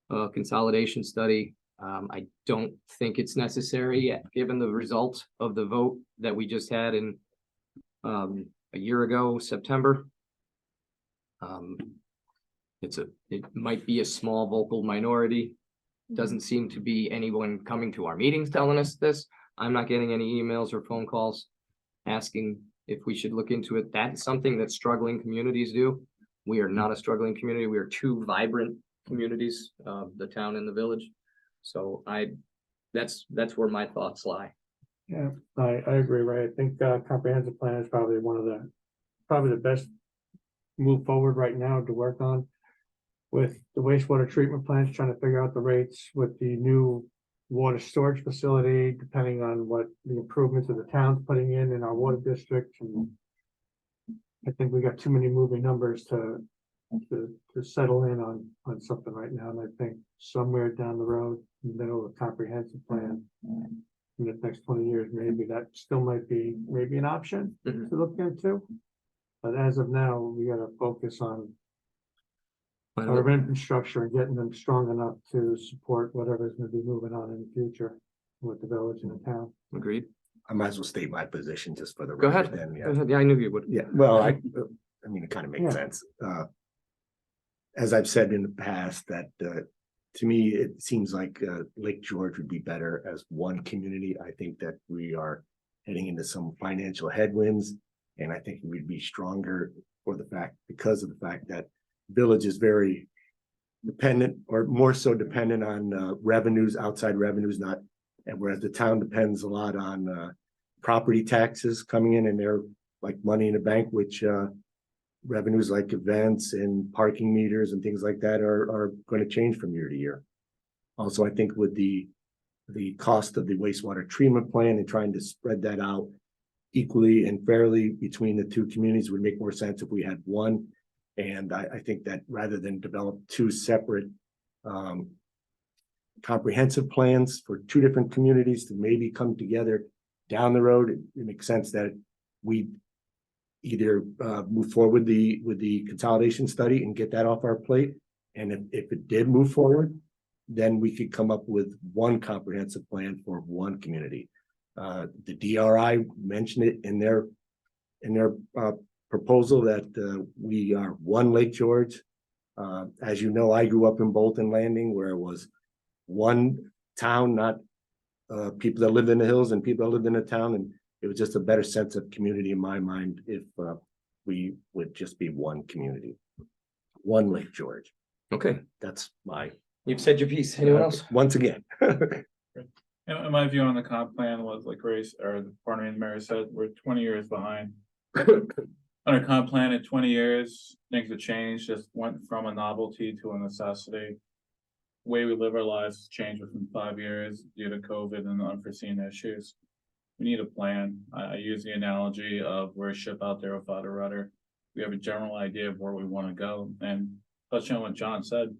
a consolidation study. I don't think it's necessary yet, given the result of the vote that we just had in a year ago, September. It might be a small vocal minority, Doesn't seem to be anyone coming to our meetings telling us this. I'm not getting any emails or phone calls asking if we should look into it. That's something that struggling communities do. We are not a struggling community. We are two vibrant communities, the town and the village. So that's where my thoughts lie. Yeah, I agree, Ray. I think comprehensive plan is probably probably the best move forward right now to work on. With the wastewater treatment plants, trying to figure out the rates with the new water storage facility, depending on what the improvements of the town's putting in our water district. And I think we got too many moving numbers to settle in on something right now. And I think somewhere down the road, in the middle of a comprehensive plan, in the next 20 years, maybe that still might be maybe an option Mhm. to look into. But as of now, we gotta focus on our infrastructure and getting them strong enough to support whatever's gonna be moving on in the future with the village and the town. Agreed. I might as well state my position just for the Go record ahead. then, Go yeah. ahead. Yeah, I knew you would. Yeah, well, I mean, it kind of Yeah. makes sense. As I've said in the past, that, to me, it seems like, Lake George would be better as one community. I think that we are heading into some financial headwinds. And I think we'd be stronger because of the fact that village is very dependent, or more so dependent on, revenues, outside revenues, and whereas the town depends a lot on, property taxes coming in, and they're like money in the bank, which, revenues like events and parking meters and things like that are going to change from year to year. Also, I think with the cost of the wastewater treatment plant and trying to spread that out equally and fairly between the two communities would make more sense if we had one. And I think that rather than develop two separate comprehensive plans for two different communities to maybe come together down the road, it makes sense that we either move forward with the consolidation study and get that off our plate. And if it did move forward, then we could come up with one comprehensive plan for one community. The DRI mentioned it in their proposal that we are one Lake George. As you know, I grew up in Bolton Landing, where it was one town, not people that lived in the hills and people that lived in the town. And it was just a better sense of community in my mind if we would just be one community, one Lake George. Okay, That's my, you've said your piece. Anyone else? once again. And my view on the comp plan was like Grace or the partner and Mary said, we're 20 years behind. On a comp plan in 20 years, things have changed, just went from a novelty to a necessity. Way we live our lives has changed within 5 years due to COVID and unforeseen issues. We need a plan. I use the analogy of we're a ship out there without a rudder. We have a general idea of where we want to go. And touching on what John said,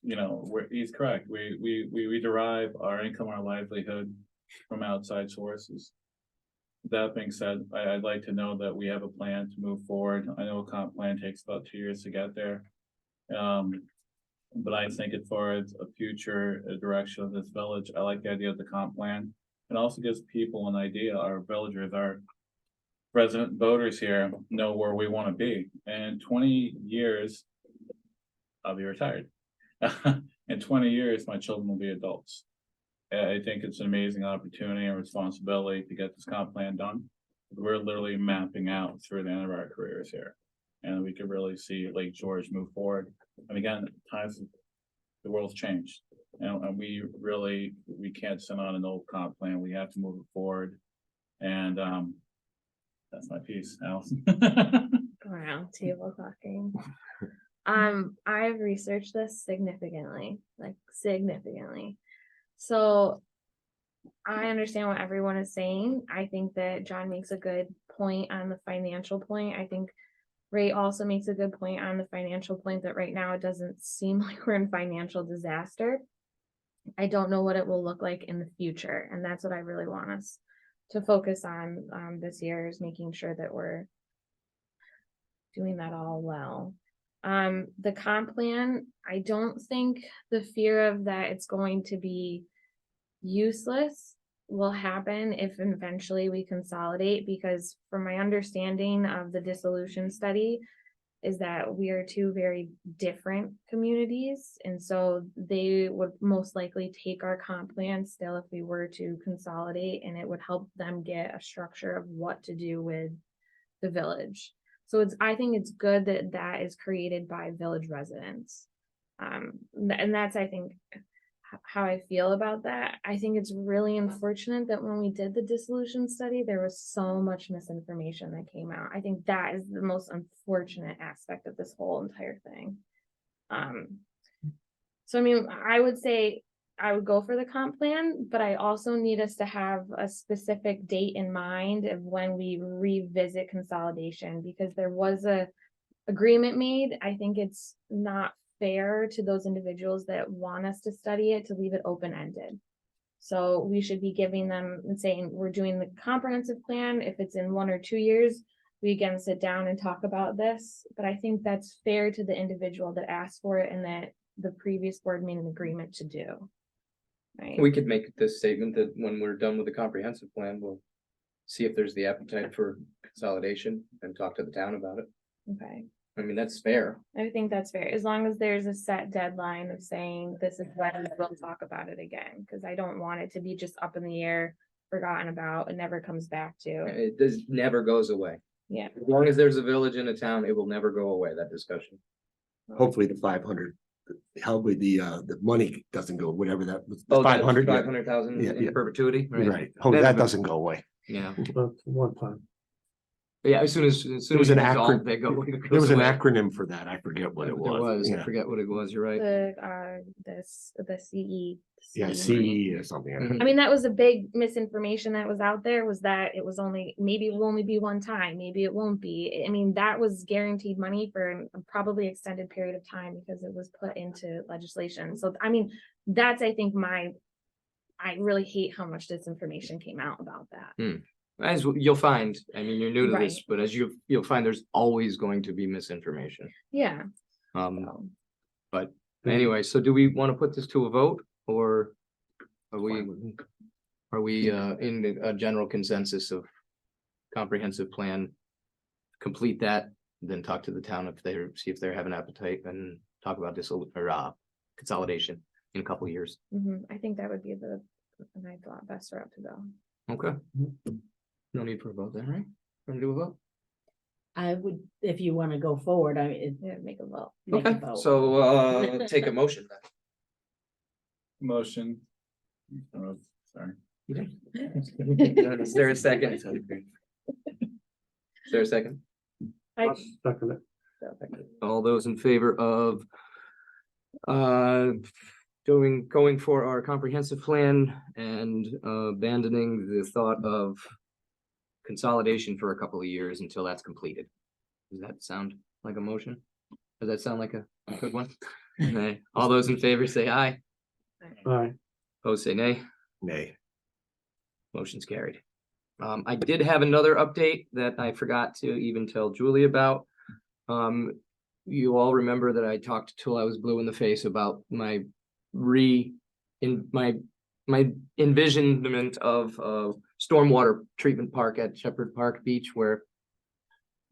he's correct. We derive our income, our livelihood from outside sources. That being said, I'd like to know that we have a plan to move forward. I know a comp plan takes about 2 years to get there. But I think as far as a future direction of this village, I like the idea of the comp plan. It also gives people an idea, our villagers, our resident voters here know where we want to be. And 20 years, I'll be retired. In 20 years, my children will be adults. I think it's an amazing opportunity and responsibility to get this comp plan done. We're literally mapping out through the end of our careers here. And we could really see Lake George move forward. And again, the world's changed. And we can't sit on an old comp plan. We have to move it forward. And that's my piece, Allison. Wow, table talking. I've researched this significantly. So I understand what everyone is saying. I think that John makes a good point on the financial point. I think Ray also makes a good point on the financial point that right now it doesn't seem like we're in financial disaster. I don't know what it will look like in the future. And that's what I really want us to focus on this year, is making sure that we're doing that all well. The comp plan, I don't think the fear of that it's going to be useless will happen if eventually we consolidate, because from my understanding of the dissolution study, is that we are two very different communities. And so they would most likely take our comp plan still if we were to consolidate, and it would help them get a structure of what to do with the village. So I think it's good that that is created by village residents. And that's, I think, how I feel about that. I think it's really unfortunate that when we did the dissolution study, there was so much misinformation that came out. I think that is the most unfortunate aspect of this whole entire thing. So I mean, I would say I would go for the comp plan, but I also need us to have a specific date in mind of when we revisit consolidation, because there was a agreement made. I think it's not fair to those individuals that want us to study it to leave it open-ended. So we should be giving them and saying, we're doing the comprehensive plan. If it's in 1 or 2 years, we again sit down and talk about this. But I think that's fair to the individual that asked for it and that the previous board made an agreement to do. Right? We could make this statement that when we're done with the comprehensive plan, we'll see if there's the appetite for consolidation and talk to the town about it. Okay. I mean, that's fair. I think that's fair, as long as there's a set deadline of saying this is when we'll talk about it again, because I don't want it to be just up in the air, forgotten about, and never comes back to. It does never goes away. Yeah. As long as there's a village in a town, it will never go away, that discussion. Hopefully the 500, hopefully the money doesn't go, whatever that was. Oh, 500, yeah. 500,000 Yeah, in yeah. perpetuity, right? Right. Hopefully that doesn't go away. Yeah, But one time. yeah, as soon as There it's was an dissolved, acronym. they go. There was an away. acronym for that. I forget what it There was. I Yeah. forget what it was, you're right. The CE. Yeah, money. CE or something. Mhm. I mean, that was a big misinformation that was out there, was that it was only, maybe it will only be one time, maybe it won't be. I mean, that was guaranteed money for a probably extended period of time because it was put into legislation. So, I mean, that's, I think, I really hate how much disinformation came out about that. As you'll find, I mean, you're new to this, Right. but as you'll find, there's always going to be misinformation. Yeah. Um, So, anyway, so do we want to put this to a vote or are we in a general consensus of comprehensive plan? Complete that, then talk to the town if see if they have an appetite and talk about this or consolidation in a couple of years. I think that would be the best route to go. Okay. No need for a vote then, right? Want to do a vote? I would, if you want to go forward, I mean, Yeah, make a vote. make a Okay, vote. so take a motion then. Motion. Sorry. Is there a second? Is there a second? I'll second it. All those in favor of going for our comprehensive plan and abandoning the thought of consolidation for a couple of years until that's completed. Does that sound like a motion? Does that sound like a good one? Nay. All those in favor say aye. All right. Opposed say nay. Nay. Motion's carried. I did have another update that I forgot to even tell Julie about. You all remember that I talked till I was blue in the face about my envisionment of stormwater treatment park at Shepherd Park Beach where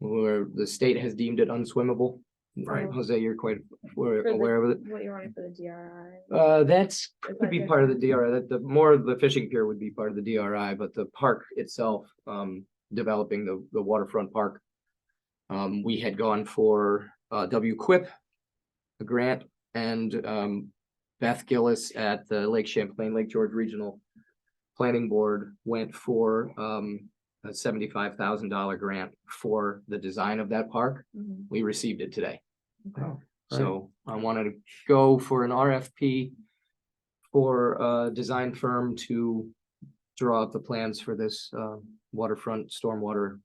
the state has deemed it unswimmable. Right, Jose, you're quite aware of it. What you're wanting for the DRI. That's Is could that be part of the different? DRI, that the more of the fishing pier would be part of the DRI, but the park itself, developing the waterfront park. We had gone for WQIP, a grant, and Beth Gillis at the Lake Champlain, Lake George Regional Planning Board went for a $75,000 grant for the design of that park. Mhm. We received it today. Oh, So I wanted to go for an RFP for a design firm to draw up the plans for this waterfront stormwater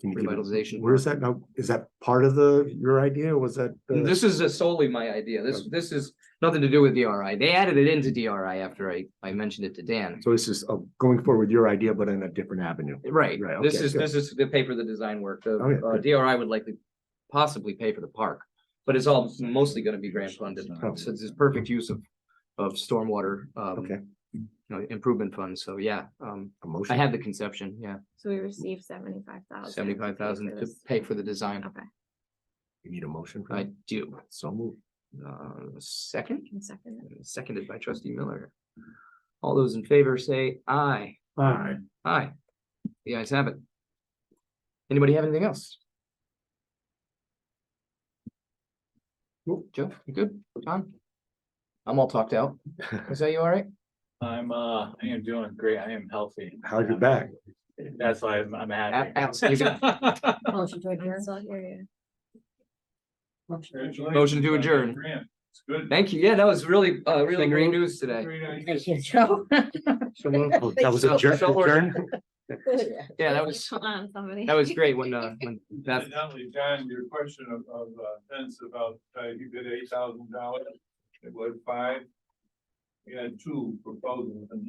Can you give it- revitalization. Where's that now? Is that part of your idea? Or was that? This is solely my idea. This is nothing to do with DRI. They added it into DRI after I mentioned it to Dan. So this is going forward with your idea, but in a different avenue. Right, Right, this okay, is, good. this is to pay for the design work. The Okay, good. DRI would likely possibly pay for the park. But it's all mostly gonna be grant funded. Oh. So it's perfect use of stormwater Okay. improvement funds. So yeah, A I motion. had the conception, yeah, So we received 75,000. 75,000 to pay for the design. Okay. You need a motion? for I that? do. So move. Second, One second. seconded by trustee Miller. All those in favor say aye. Aye. Aye. The ayes have it. Anybody have anything else? Nope. Joe, you good? John? I'm all talked out. Is that you all right? I am doing great. I am healthy. How's your back? That's why I'm happy. Absolutely. Motion to adjourn. So here, Motion to adjourn. It's good. Thank you. Yeah, that was really, really great news today. Great idea. Thank you, Joe. Oh, that was adjourned. Yeah, that was, hold on, somebody. that was great when Beth, And not only, John, your question of Vince about, you bid $8,000, it was 5. We had 2 proposals, and